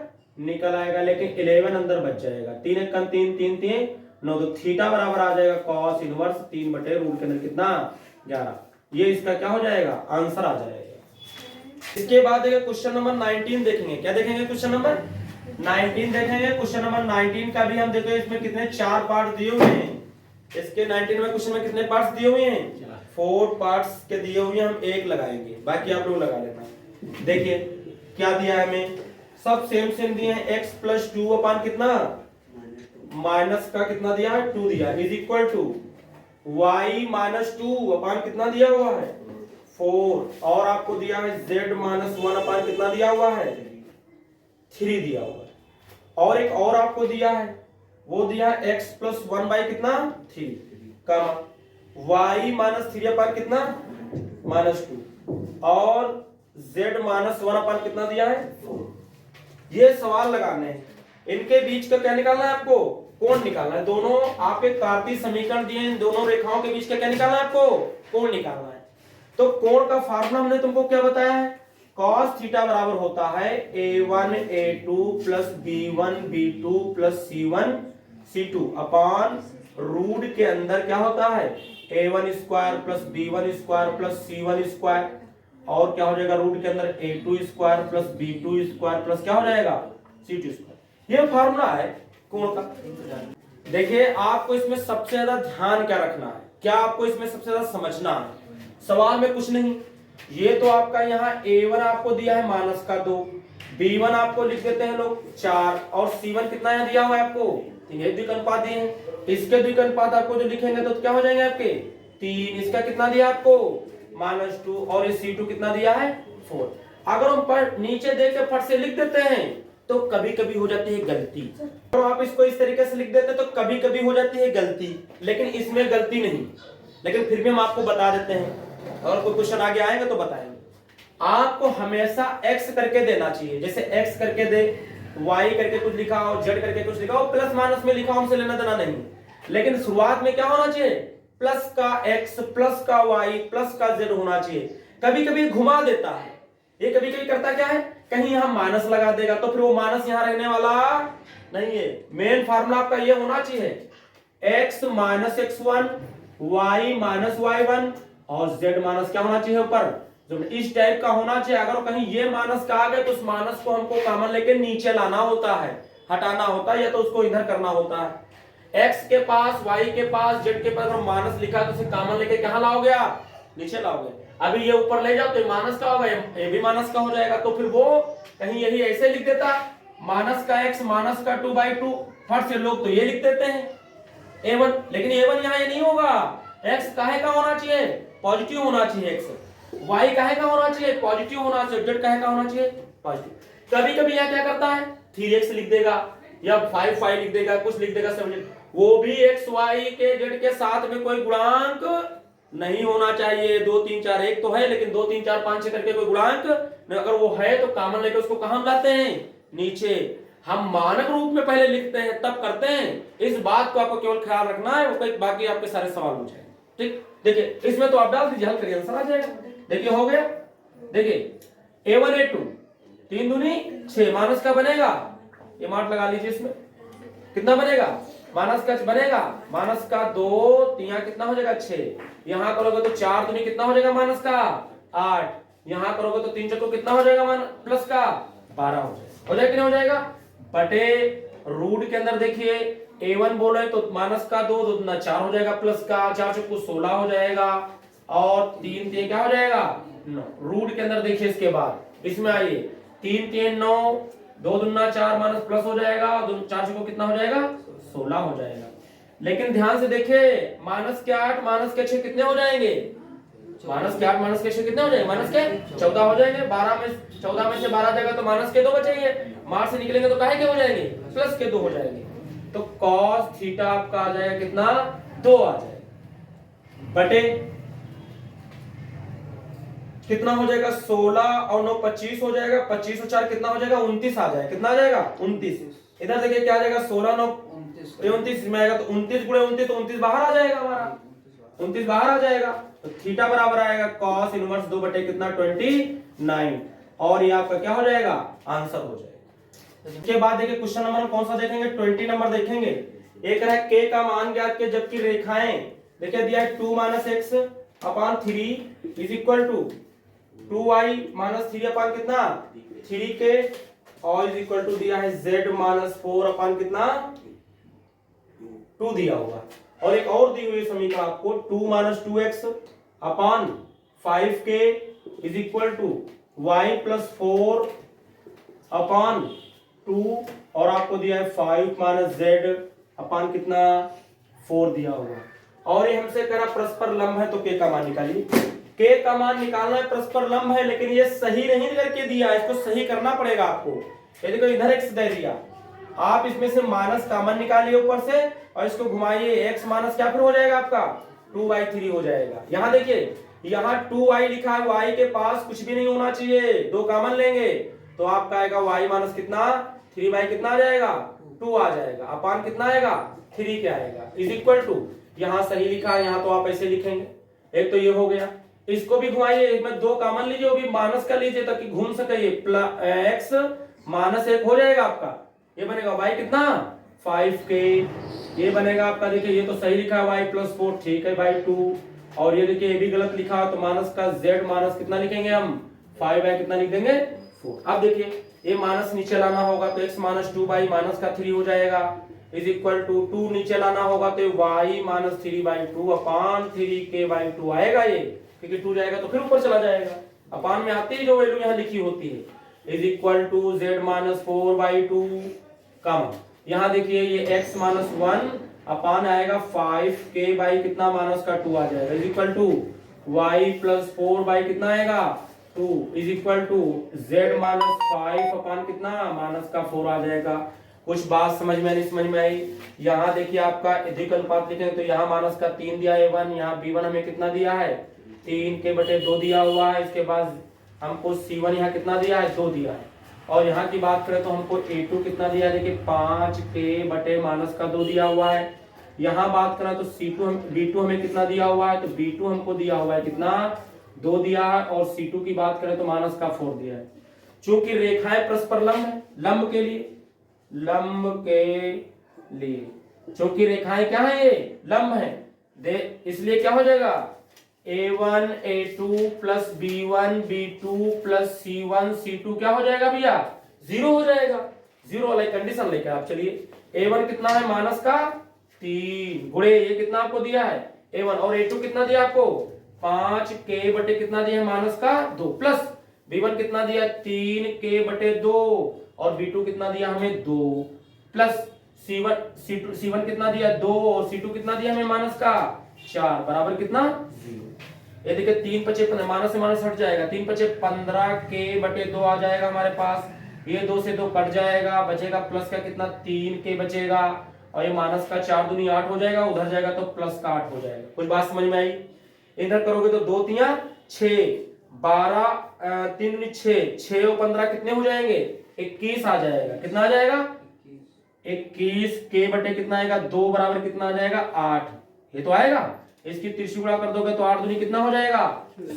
निकल आएगा, लेकिन 11 अंदर बच जाएगा, 3 1 3 3 3 9, तो थीटा बराबर आ जाएगा cos इनवर्स 3 बटे रूट के अंदर कितना 11, ये इसका क्या हो जाएगा आंसर आ जाएगा। इसके बाद देखिए क्वेश्चन नंबर 19 देखेंगे, क्या देखेंगे क्वेश्चन नंबर 19 देखेंगे। क्वेश्चन नंबर 19 का भी हम देखो इसमें कितने 4 पार्ट दिए हुए हैं, इसके 19 में क्वेश्चन में कितने पार्ट्स दिए हुए हैं 4 पार्ट्स के दिए हुए हैं, हम 1 लगाएंगे, बाकी आप लोग लगा लेना। देखिए क्या दिया है हमें, सब सेम दिए हैं, x प्लस 2 अपान कितना माइनस का कितना दिया है 2 दिया is equal to y minus 2 upon कितना दिया हुआ है 4 और आपको दिया है z माइनस 1 अपान कितना दिया हुआ है 3 दिया हुआ है और एक और आपको दिया है वो दिया है x प्लस 1 बाई कितना 3 का y माइनस 3 अपान कितना माइनस 2 और z माइनस 1 अपान कितना दिया है 4। ये सवाल लगाने हैं इनके बीच का क्या निकालना है आपको कोण निकालना है। दोनों आप एक कार्तीय समीकरण दिए इन दोनों रेखाओं के बीच का क्या निकालना है आपको कोण निकालना है। तो कोण का फार्मूला हमने तुमको क्या बताया है cos थीटा बराबर होता है a1 a2 plus b1 b2 plus c1 c2 अपान रूट के अंदर क्या होता है a1 square plus b1 square plus c1 square और क्या हो जाएगा रूट के अंदर a2 square plus b2 square plus क्या हो जाएगा c2 स्क्वायर। ये फार्मूला है कोण का। देखिए आपको इसमें सबसे ज्यादा ध्यान क्या रखना है क्या आपको इसमें सबसे ज्यादा समझना है सवाल में कुछ नहीं ये तो आपका यहाँ a1 आपको दिया है माइनस का 2 b1 आपको लिख देते हैं लोग 4 और c1 कितना यहाँ दिया हुआ है आपको ये द्विघात दिए हैं इसके द्विघात आपको जो लिखेंगे तो क्या हो जाएंगे आपके 3 इसका कितना दिया आपको -2 और ये c2 कितना दिया है 4। अगर हम पर नीचे देख के फट से लिख देते हैं तो कभी कभी हो जाती है गलती और आप इसको इस तरीके से लिख देते तो कभी कभी हो जाती है गलती लेकिन इसमें गलती नहीं लेकिन फिर भी हम आपको बता देते हैं और कोई क्वेश्चन आगे आएगा तो बताएंगे। आपको हमेशा x करके देना चाहिए जैसे x करके दे y करके कुछ लिखा हो z करके कुछ लिखा हो प्लस माइनस में लिखा हो हमसे लेना देना नहीं लेकिन शुरुआत में क्या होना चाहिए प्लस का x प्लस का y प्लस का z होना चाहिए। कभी कभी घुमा देता है ये कभी कभी करता क्या है कहीं यहां माइनस लगा देगा तो फिर वो माइनस यहां रहने वाला नहीं है। मेन फार्मूला आपका ये होना चाहिए x minus x1 y minus y1 और z माइनस क्या होना चाहिए ऊपर जो इस टाइप का होना चाहिए। अगर कहीं ये माइनस का आ गए तो उस माइनस को हमको कॉमन लेके नीचे लाना होता है हटाना होता है या तो उसको इधर करना होता है। x के पास y के पास z के पास अगर माइनस लिखा तो उसे कॉमन लेके कहां लाओगे आप नीचे लाओगे। अभी ये ऊपर ले जाओ तो माइनस का होगा ये भी माइनस का हो जाएगा तो फिर वो कहीं यही ऐसे लिख देता माइनस का x माइनस का 2/2 फट से लोग तो ये लिख देते हैं a1 लेकिन a1 यहाँ ये नहीं होगा x काहे का होना चाहिए पॉजिटिव होना चाहिए x y काहे का होना चाहिए पॉजिटिव होना चाहिए z काहे का होना चाहिए पॉजिटिव। कभी कभी यह क्या करता है 3x लिख देगा या 5 लिख देगा कुछ लिख देगा 7 वो भी x y के z के साथ में कोई गुणांक नहीं होना चाहिए 2 3 4 एक तो है लेकिन 2 3 4 5 6 करके कोई गुणांक अगर वो है तो कॉमन लेकर उसको कहां लाते हैं नीचे। हम मानक रूप में पहले लिखते हैं तब करते हैं इस बात को आपको केवल ख्याल रखना है वो बाकी आपके सारे सवाल हो जाएंगे। ठीक देखिए इसमें तो आप डाल दीजिए हल करिए आंसर आ जाएगा। देखिए हो गया देखिए a1 a2 3 दूनी 6 माइनस का बनेगा ये मार्क लगा लीजिए इसमें कितना बनेगा माइनस का बनेगा माइनस का 2 यहाँ कितना हो जाएगा 6 यहाँ करोगे तो 4 दूनी कितना हो जाएगा माइनस का 8 यहाँ करोगे तो 3 चौको कितना हो जाएगा प्लस का 12 हो जाएगा कि नहीं हो जाएगा बटे रूट के अंदर देखिए a1 बोले तो माइनस का 2 दूना 4 हो जाएगा प्लस का 4 चौको 16 हो जाएगा और 3 3 क्या हो जाएगा 9 रूट के अंदर देखिए इसके बाद इसमें आइए 3 3 9 2 दूना 4 माइनस प्लस हो जाएगा 4 चौको कितना हो जाएगा 16 हो जाएगा। लेकिन ध्यान से देखे माइनस के 8 माइनस के 6 कितने हो जाएंगे माइनस के 8 माइनस के 6 कितने हो जाएंगे माइनस के 14 हो जाएंगे 14 में से 12 जाएगा तो माइनस के 2 बचेंगे मार्च से निकलेंगे तो काहे के हो जाएंगे प्लस के 2 हो जाएंगे तो cos थीटा आपका आ जाएगा कितना 2 आ जाएगा बटे कितना हो जाएगा 16 और 9 25 हो जाएगा 25 और 4 कितना हो जाएगा 29 आ जाएगा कितना आ जाएगा 29। इधर देखिए क्या आ जाएगा 16 9 29 में आएगा तो 29 गुणे 29 तो 29 बाहर आ जाएगा हमारा 29 बाहर आ जाएगा तो थीटा बराबर आएगा cos इनवर्स 2 बटे कितना 29 और ये आपका क्या हो जाएगा आंसर हो जाएगा। इसके बाद देखिए क्वेश्चन नंबर कौन सा देखेंगे 20 नंबर देखेंगे। एक है k का मान ज्ञात के जबकि रेखाएं देखिए दिया है 2 - x upon 3 is equal to 2y - 3 upon कितना 3k और इज इक्वल टू दिया है z - 4 अपान कितना 2 दिया हुआ और एक और दी हुई समीकरण आपको 2 - 2x upon 5k is equal to y + 4 upon 2 और आपको दिया है 5 - z अपान कितना 4 दिया हुआ। और ये हमसे कह रहा परस्पर लंब है तो के का मान निकालिए। के का मान निकालना है, परस्पर लंब है, लेकिन ये सही नहीं करके दिया, इसको सही करना पड़ेगा आपको। ये देखो इधर एक्स दे दिया, आप इसमें से माइनस कॉमन निकालिए ऊपर से और इसको घुमाइए, एक्स माइनस क्या फिर हो जाएगा आपका 2/3 हो जाएगा। यहाँ देखिए यहाँ 2y लिखा है, y के पास कुछ भी नहीं होना चाहिए, 2 कॉमन लेंगे तो आपका आएगा y माइनस कितना 3 कितना आ जाएगा 2 आ जाएगा, अपान कितना आएगा 3 क्या आएगा, इज इक्वल टू, यहाँ सही लिखा है, यहाँ तो आप ऐसे लिखेंगे। एक तो ये हो गया, इसको भी घुमाइए, इसमें 2 कॉमन लीजिए, वो भी माइनस का लीजिए ताकि घूम सके, x माइनस 1 हो जाएगा आपका, ये बनेगा y कितना 5k, ये बनेगा आपका, देखिए ये तो सही लिखा है y प्लस 4, ठीक है बाई 2, और ये देखिए ये भी गलत लिखा है तो माइनस का z माइनस कितना लिखेंगे हम 5 है, कितना लिख देंगे 4। अब देखिए ये माइनस नीचे लाना होगा तो x माइनस 2 बाई माइनस का 3 हो जाएगा, इज इक्वल टू 2 नीचे लाना होगा तो y माइनस 3/2 अपान 3k/2 आएगा ये, क्योंकि 2 जाएगा तो फिर ऊपर चला जाएगा, अपान में आती है जो वैल्यू यहाँ लिखी होती है, is equal to z minus 4/2 कम, यहाँ देखिए ये x माइनस 1 अपान आएगा 5k बाई कितना माइनस का 2 आ जाएगा, is equal to y plus 4 by कितना आएगा 2 is equal to z minus 5 upon कितना माइनस का 4 आ जाएगा। कुछ बात समझ में नहीं समझ में आई? यहाँ देखिए आपका अधिक अनुपात लिखेंगे तो यहाँ माइनस का 3 दिया है 1, यहाँ b1 हमें कितना दिया है 3k/2 दिया हुआ है, इसके बाद हमको c1 यहाँ कितना दिया है 2 दिया है, और यहाँ की बात करें तो हमको a2 कितना दिया है, देखिए 5k माइनस का 2 दिया हुआ है। यहाँ बात करें तो b2 हमें कितना दिया हुआ है, तो b2 हमको दिया हुआ है कितना 2 दिया है, और c2 की बात करें तो माइनस का 4 दिया है। चूंकि रेखाएं परस्पर लंब है, लंब के लिए चूंकि रेखाएं क्या है ये लंब है, दे इसलिए क्या हो जाएगा a1 a2 plus b1 b2 plus c1 c2 क्या हो जाएगा भैया 0 हो जाएगा, 0 वाला कंडीशन लेकर आप चलिए। a1 कितना है माइनस का 3 गुणे ये कितना आपको दिया है a1, और a2 कितना दिया आपको 5k/, कितना दिया है माइनस का 2, प्लस b1 कितना दिया 3k/2, और b2 कितना दिया हमें 2, प्लस c1 कितना दिया 2, और c2 कितना दिया हमें माइनस का 4 बराबर कितना 0। ये देखिए 3 पचे माइनस से माइनस हट जाएगा, 3 पचे 15k/2 आ जाएगा हमारे पास, ये 2 से 2 कट जाएगा, बचेगा प्लस का कितना 3k बचेगा, और ये माइनस का 4 दूनी 8 हो जाएगा, उधर जाएगा तो प्लस का 8 हो जाएगा। कुछ बात समझ में आई? इधर करोगे तो 2 3 6 12 3 दूनी 6 और 15 कितने हो जाएंगे 21 आ जाएगा, कितना आ जाएगा 21k/, कितना आएगा 2 बराबर कितना आ जाएगा 8, ये तो आएगा, इसकी तिरछी गुणा कर दोगे तो 8 दूनी कितना हो जाएगा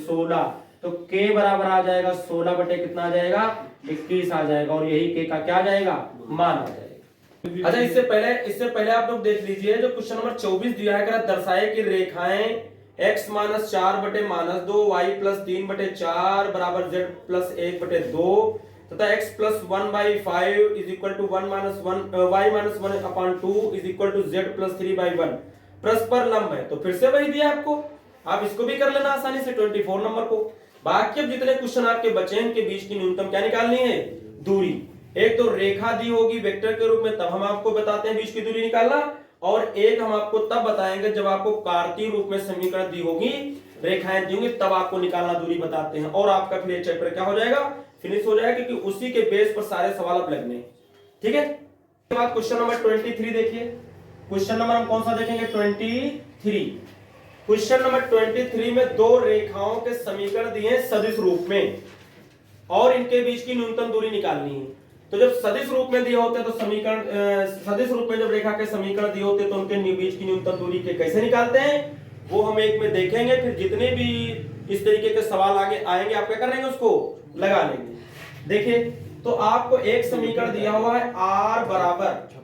16, तो k बराबर आ जाएगा 16/, कितना आ जाएगा 21 आ जाएगा, और यही k का क्या आ जाएगा मान आ जाएगा। अच्छा इससे पहले आप लोग देख लीजिए जो क्वेश्चन नंबर 24 दिया है, दर्शाए कि रेखाएं x माइनस 4/-2 y प्लस 3/4 बराबर z प्लस 1/2 तथा x plus 1/5 is equal to 1 minus 1 y minus 1/2 is equal to z plus 3/1 परस्पर लंब है। तो फिर से वही दिया आपको, आप इसको भी कर लेना आसानी से 24 नंबर को। बाकी अब जितने क्वेश्चन आपके बचे इनके बीच की न्यूनतम क्या निकालनी है दूरी। एक तो रेखा दी होगी वेक्टर के रूप में, तब हम आपको बताते हैं बीच की दूरी निकालना, और एक हम आपको तब बताएंगे जब आपको कार्तीय रूप में समीकरण दी होगी, रेखाएं दी होंगी, तब आपको निकालना दूरी बताते हैं, और आपका फिर ये चैप्टर क्या हो जाएगा फिनिश हो जाएगा, क्योंकि उसी के बेस पर सारे सवाल अब लगने। ठीक है, इसके बाद क्वेश्चन नंबर 23 देखिए। क्वेश्चन नंबर हम कौन सा देखेंगे 23। क्वेश्चन नंबर 23 में दो रेखाओं के समीकरण दिए सदिश रूप में, और इनके बीच की न्यूनतम दूरी निकालनी है। तो जब सदिश रूप में दिए होते हैं तो समीकरण सदिश रूप में जब रेखा के समीकरण दिए होते हैं तो उनके बीच की न्यूनतम दूरी के कैसे निकालते हैं वो हम एक में देखेंगे। फिर जितने भी इस तरीके के सवाल आगे आएंगे आप क्या करेंगे उसको लगा लेंगे। देखिए तो आपको एक समीकरण दिया हुआ है r बराबर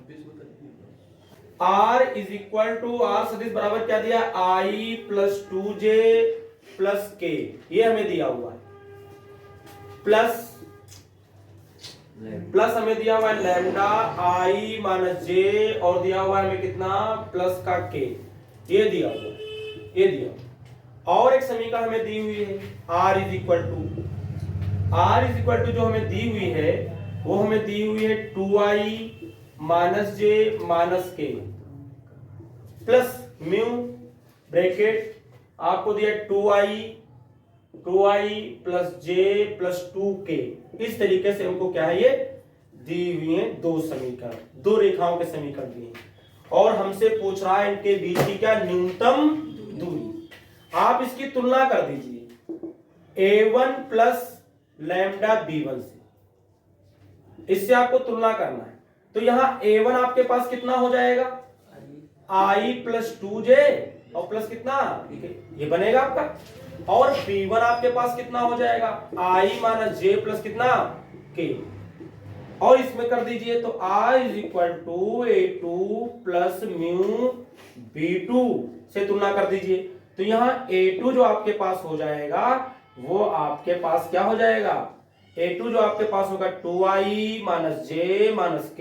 r is equal to r सदिश बराबर क्या दिया i plus 2j plus k, ये हमें दिया हुआ है, प्लस हमें दिया हुआ है लैम्डा i माइनस j, और दिया हुआ है हमें कितना प्लस का k, ये दिया हुआ है, ये दिया। और एक समीकरण हमें दी हुई है r इज इक्वल टू जो हमें दी हुई है वो हमें दी हुई है 2i minus j minus k, plus mu bracket आपको दिया 2i प्लस जे प्लस 2k। इस तरीके से हमको क्या है ये दी हुई है दो समीकरण, दो रेखाओं के समीकरण दिए हैं और हमसे पूछ रहा है इनके बीच की क्या न्यूनतम दूरी। आप इसकी तुलना कर दीजिए a1 प्लस लैम्डा b1 से, इससे आपको तुलना करना है। तो यहां a1 आपके पास कितना हो जाएगा i प्लस 2j और प्लस कितना ये बनेगा आपका, और b1 आपके पास कितना हो जाएगा i माइनस j प्लस कितना k, और इसमें कर दीजिए तो i is equal to a2 plus mu b2 से तुलना कर दीजिए। तो यहां a2 जो आपके पास हो जाएगा वो आपके पास क्या हो जाएगा, a2 जो आपके पास होगा 2i minus j minus k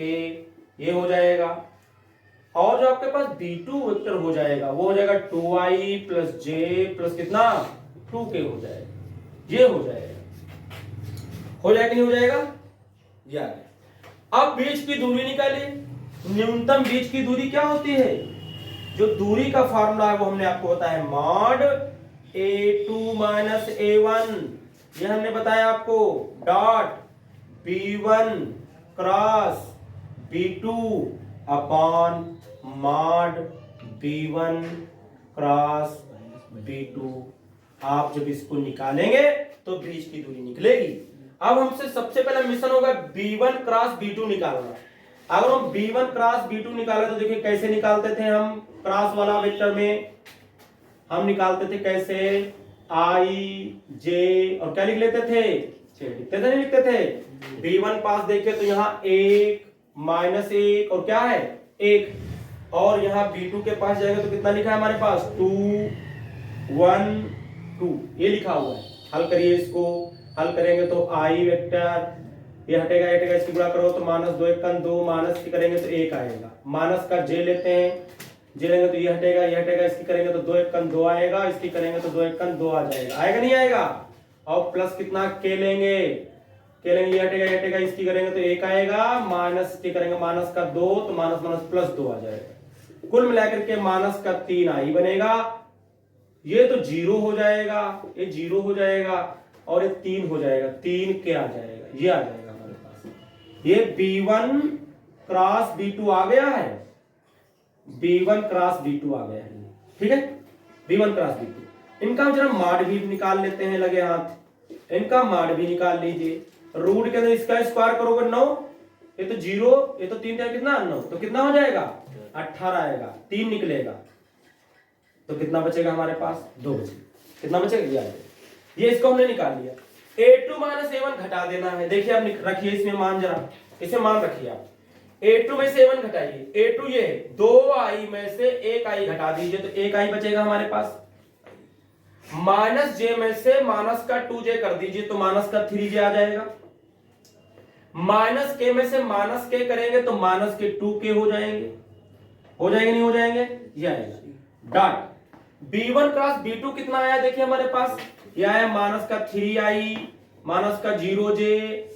ये हो जाएगा, और जो आपके पास b2 वेक्टर हो जाएगा वो हो जाएगा 2i प्लस j प्लस कितना 2k हो जाएगा, ये हो जाएगा। हो जाएगा नहीं हो जाएगा, ये आ गया। अब बीच की दूरी निकालिए। न्यूनतम बीच की दूरी क्या होती है, जो दूरी का फार्मूला है वो हमने आपको बताया मॉड a2 माइनस a1, ये हमने बताया आपको dot b1 cross b2 upon mod b1 cross b2। आप जब इसको निकालेंगे तो बीच की दूरी निकलेगी। अब हमसे सबसे पहला मिशन होगा b1 क्रॉस b2 निकालना। अगर हम b1 क्रॉस b2 निकाले तो देखिए कैसे निकालते थे हम, क्रॉस वाला वेक्टर में हम निकालते थे कैसे i j और क्या लिख लेते थे लिखते थे नहीं लिखते थे। b1 पास देखे तो यहाँ 1 माइनस 1 और क्या है 1, और यहाँ b2 के पास जाएगा तो कितना लिखा है हमारे पास 2 1 2 ये लिखा हुआ है। हल करिए इसको, हल करेंगे तो i वेक्टर ये हटेगा हटेगा, इसकी गुणा करो तो माइनस 2 1 2 माइनस की करेंगे तो 1 आएगा, माइनस का j लेते हैं, j लेंगे तो ये हटेगा, इसकी करेंगे तो 2 1 2 आएगा, इसकी करेंगे तो 2 1 2 आ जाएगा, आएगा नहीं आएगा। और प्लस कितना k लेंगे ये हटेगा, इसकी करेंगे तो 1 आएगा, माइनस की करेंगे माइनस का 2 तो माइनस माइनस प्लस 2 आ जाएगा, कुल मिलाकर के माइनस का 3 i बनेगा। ये तो 0 हो जाएगा, ये 0 हो जाएगा और ये 3 हो जाएगा, 3 के आ जाएगा, ये आ जाएगा हमारे पास। ये b1 क्रॉस b2 आ गया है, b1 क्रॉस b2 आ गया है, ठीक है b1 क्रॉस b2। इनका हम जरा माड भी निकाल लेते हैं, लगे हाथ, इनका माड भी निकाल लीजिए। रूट के अंदर इसका स्क्वायर करोगे 9, ये तो 0, ये तो 3 कितना 9, तो कितना हो जाएगा 18 आएगा, 3 निकलेगा तो कितना बचेगा हमारे पास 2 बचेगा, कितना बचेगा ये इसको हमने निकाल लिया। a2 माइनस a1 घटा देना है। देखिए आप रखिए इसमें मान, जरा इसे मान रखिए आप, a2 में से a1 घटाइए, a2 ये है 2i में से 1i घटा दीजिए तो 1i बचेगा हमारे पास, माइनस j में से माइनस का 2j कर दीजिए तो माइनस का 3j आ जाएगा, माइनस k में से माइनस k करेंगे तो माइनस के 2k हो जाएंगे नहीं हो जाएंगे, ये आएगा। डॉट b1 क्रॉस b2 कितना आया देखिए हमारे पास, ये आया माइनस का 3i माइनस का 0j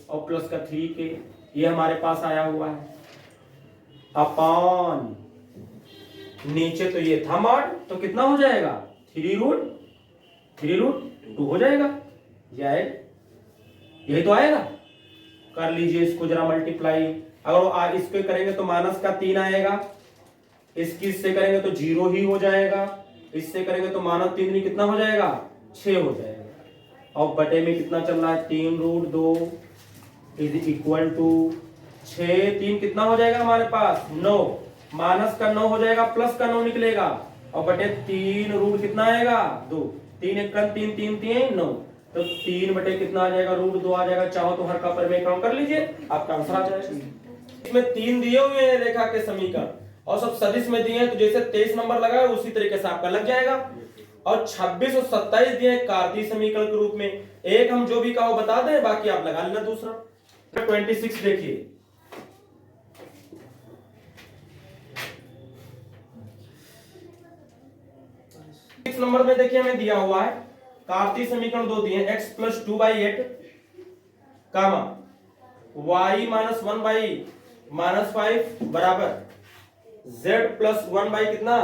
और प्लस का 3k, ये हमारे पास आया हुआ है। अपॉन नीचे तो ये था मॉड, तो कितना हो जाएगा 3 रूट 2 हो जाएगा, ये आएगा, यही तो आएगा। कर लीजिए इसको जरा मल्टीप्लाई, अगर इसको करेंगे तो माइनस का 3 आएगा, इसकी इससे करेंगे तो 0 ही हो जाएगा, इससे करेंगे तो माइनस 3 नहीं कितना हो जाएगा 6 हो जाएगा, और बटे में कितना चल रहा है 3 रूट 2 इज इक्वल टू 6, 3 कितना हो जाएगा हमारे पास 9, माइनस का 9 हो जाएगा प्लस का 9 निकलेगा, और बटे 3 रूट कितना आएगा 2, 3 1 3 3 3 9, तो 3 बटे कितना आ जाएगा रूट 2 आ जाएगा। चाहो तो हर का परिमेय कर लीजिए, आपका आंसर आ जाएगा। इसमें 3 दिए हुए हैं रेखा के समीकरण और सब सदिश में दिए हैं, तो जैसे 23 नंबर लगा है उसी तरीके से आपका लग जाएगा। और 26 और 27 दिए हैं कार्तीय समीकरण के रूप में, एक हम जो भी कहा वो बता दें, बाकी आप लगा लेना दूसरा। 26 देखिए, नंबर में देखिए हमें दिया हुआ है कार्तीय समीकरण 2 दिए हैं, x प्लस 2/8 कामा y माइनस 1/-5 बराबर जेड प्लस 1 बाई कितना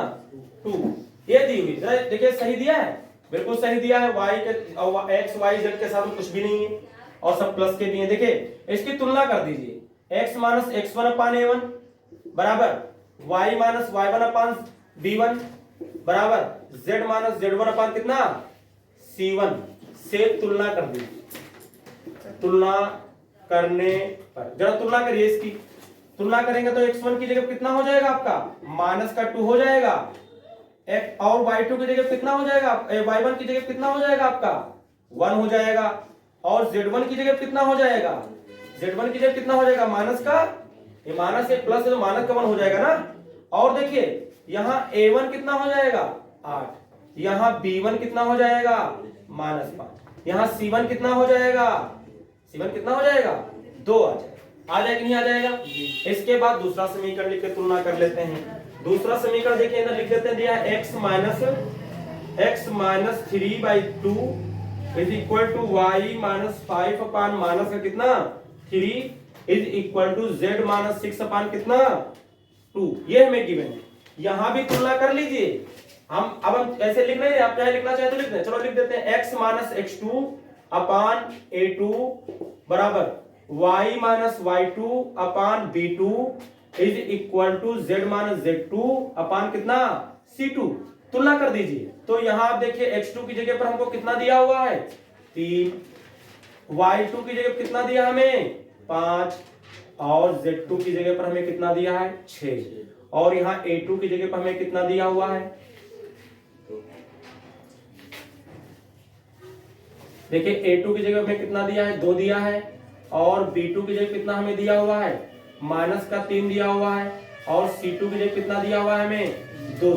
2, ये दी हुई देखिए सही दिया है, बिल्कुल सही दिया है। y के x y z के साथ में कुछ भी नहीं है और सब प्लस के भी है। देखिए इसकी तुलना कर दीजिए, x माइनस x1 अपान a1 बराबर y माइनस y1 अपान b1 बराबर z माइनस z1 अपान कितना c1 से तुलना कर दीजिए। तुलना करने पर जरा तुलना करिए, इसकी तुलना करेंगे तो x1 की जगह कितना हो जाएगा आपका माइनस का 2 हो जाएगा, और y2 की जगह कितना हो जाएगा, y1 की जगह कितना हो जाएगा आपका 1 हो जाएगा, और z1 की जगह कितना हो जाएगा, z1 की जगह कितना हो जाएगा माइनस का, ये माइनस से प्लस है तो माइनस का 1 हो जाएगा ना। और देखिए यहाँ a1 कितना हो जाएगा 8, यहाँ b1 कितना हो जाएगा -5, यहाँ c1 कितना हो जाएगा, c1 कितना हो जाएगा 2 आ जाएगा कि नहीं आ जाएगा। इसके बाद दूसरा समीकरण लिख के तुलना कर लेते हैं। दूसरा समीकरण देखिए इधर लिख देते हैं, दिया x minus 3/2 is equal to y minus 5 upon minus का कितना 3 is equal to z minus 6 upon कितना 2, ये हमें गिवन है। यहां भी तुलना कर लीजिए। अब हम ऐसे लिख नहीं रहे, आप चाहे लिखना चाहे तो लिख दें। चलो लिख देते हैं x माइनस x2 अपान a2 बराबर y minus y2 upon b2 is equal to z minus z2 upon कितना c2। तुलना कर दीजिए तो यहां आप देखिए x2 की जगह पर हमको कितना दिया हुआ है 3, y2 की जगह कितना दिया हमें 5, और z2 की जगह पर हमें कितना दिया है 6, और यहाँ a2 की जगह पर हमें कितना दिया हुआ है, देखिए a2 की जगह हमें कितना दिया है 2 दिया है, और b2 की जगह कितना हमें दिया हुआ है माइनस का 3 दिया हुआ है, और c2 की जगह कितना दिया हुआ है हमें 2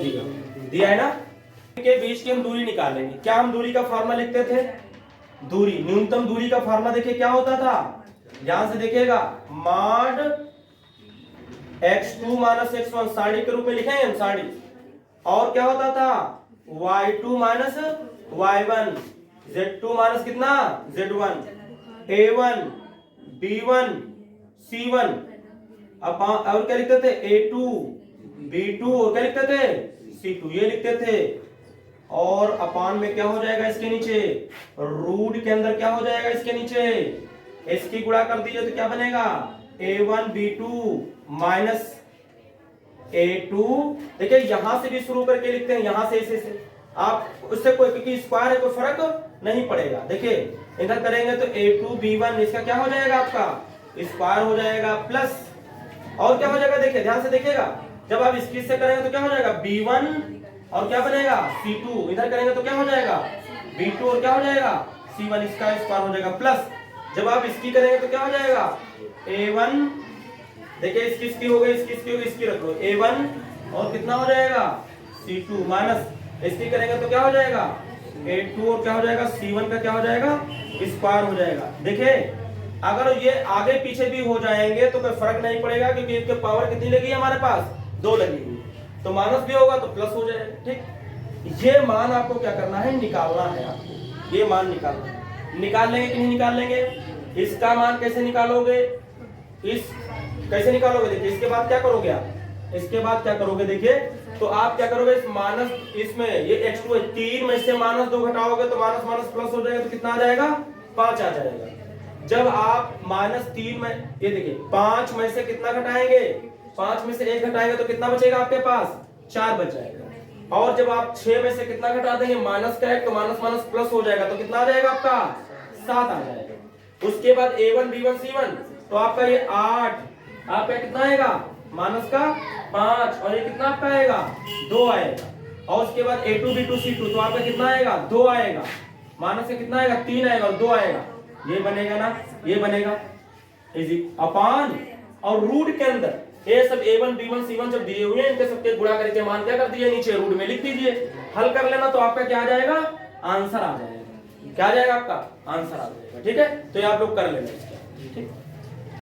दिया है ना। के बीच की हम दूरी निकालेंगे। क्या हम दूरी का फार्मूला लिखते थे, दूरी न्यूनतम दूरी का फार्मूला देखिए क्या होता था, ध्यान से देखिएगा, mod x2 minus x1 sari के रूप में लिखेंगे हम साड़ी, और क्या होता था y2 minus y1, z2 minus कितना z1, a1 b1 c1 और क्या लिखते थे a2 b2 और क्या लिखते थे c2, ये लिखते थे। और अपान में क्या हो जाएगा इसके नीचे, रूट के अंदर क्या हो जाएगा इसके नीचे, इसकी गुणा कर दीजिए तो क्या बनेगा a1 b2 माइनस a2। देखिए यहां से भी शुरू करके लिखते हैं, यहां से ऐसे आप उससे कोई, क्योंकि स्क्वायर है कोई फर्क नहीं पड़ेगा। देखिए इधर करेंगे तो a2 b1 इसका क्या हो जाएगा आपका स्क्वायर हो जाएगा, प्लस और क्या हो जाएगा, देखिए ध्यान से देखिएगा, जब आप इसकी से करेंगे तो क्या हो जाएगा b1 और क्या बनेगा c2, इधर करेंगे तो क्या हो जाएगा b2 और क्या हो जाएगा c1, इसका स्क्वायर हो जाएगा, प्लस जब आप इसकी करेंगे तो क्या हो जाएगा a1, देखिए इसकी हो गई, इसकी हो गई, इसकी रख लो a1 और कितना हो जाएगा c2 माइनस इसकी करेंगे तो क्या हो जाएगा a2 और क्या हो जाएगा c1 का क्या हो जाएगा स्क्वायर हो जाएगा। देखिए अगर ये आगे पीछे भी हो जाएंगे तो कोई फर्क नहीं पड़ेगा, क्योंकि इसके पावर कितनी लगी है हमारे पास 2 लगी हुई, तो माइनस भी होगा तो प्लस हो जाएगा। ठीक, ये मान आपको क्या करना है निकालना है, आपको ये मान निकालना है। निकाल लेंगे कि नहीं निकाल लेंगे, इसका मान कैसे निकालोगे, इस कैसे निकालोगे, देखिए इसके बाद क्या करोगे आप, इसके बाद क्या करोगे, देखिए तो आप क्या करोगे, इस माइनस इसमें ये x2 है, 3 में से -2 घटाओगे तो माइनस माइनस प्लस हो जाएगा, तो कितना आ जाएगा 5 आ जाएगा। जब आप -3 में ये देखिए 5 में से कितना घटाएंगे, 5 में से 1 घटाएंगे तो कितना बचेगा आपके पास 4 बच जाएगा। और जब आप 6 में से कितना घटा देंगे माइनस का 1 तो माइनस माइनस प्लस हो जाएगा, तो कितना आ जाएगा आपका 7 आ जाएगा। उसके बाद a1 b1 c1 तो आपका ये 8, आपका कितना आएगा माइनस का 5, और ये कितना आपका आएगा 2 आएगा। और उसके बाद a2 b2 c2 तो आपका कितना आएगा 2 आएगा, माइनस का कितना आएगा 3 आएगा और 2 आएगा, ये बनेगा ना, ये बनेगा इजी अपान, और रूट के अंदर ये सब a1 b1 c1 जब दिए हुए हैं इनके सबके गुणा करके मान क्या कर दिए नीचे रूट में लिख दीजिए, हल कर लेना तो आपका क्या आ जाएगा आंसर आ जाएगा। क्या आ जाएगा आपका आंसर आ जाएगा। ठीक है, तो ये आप लोग कर लेना इसका। ठीक।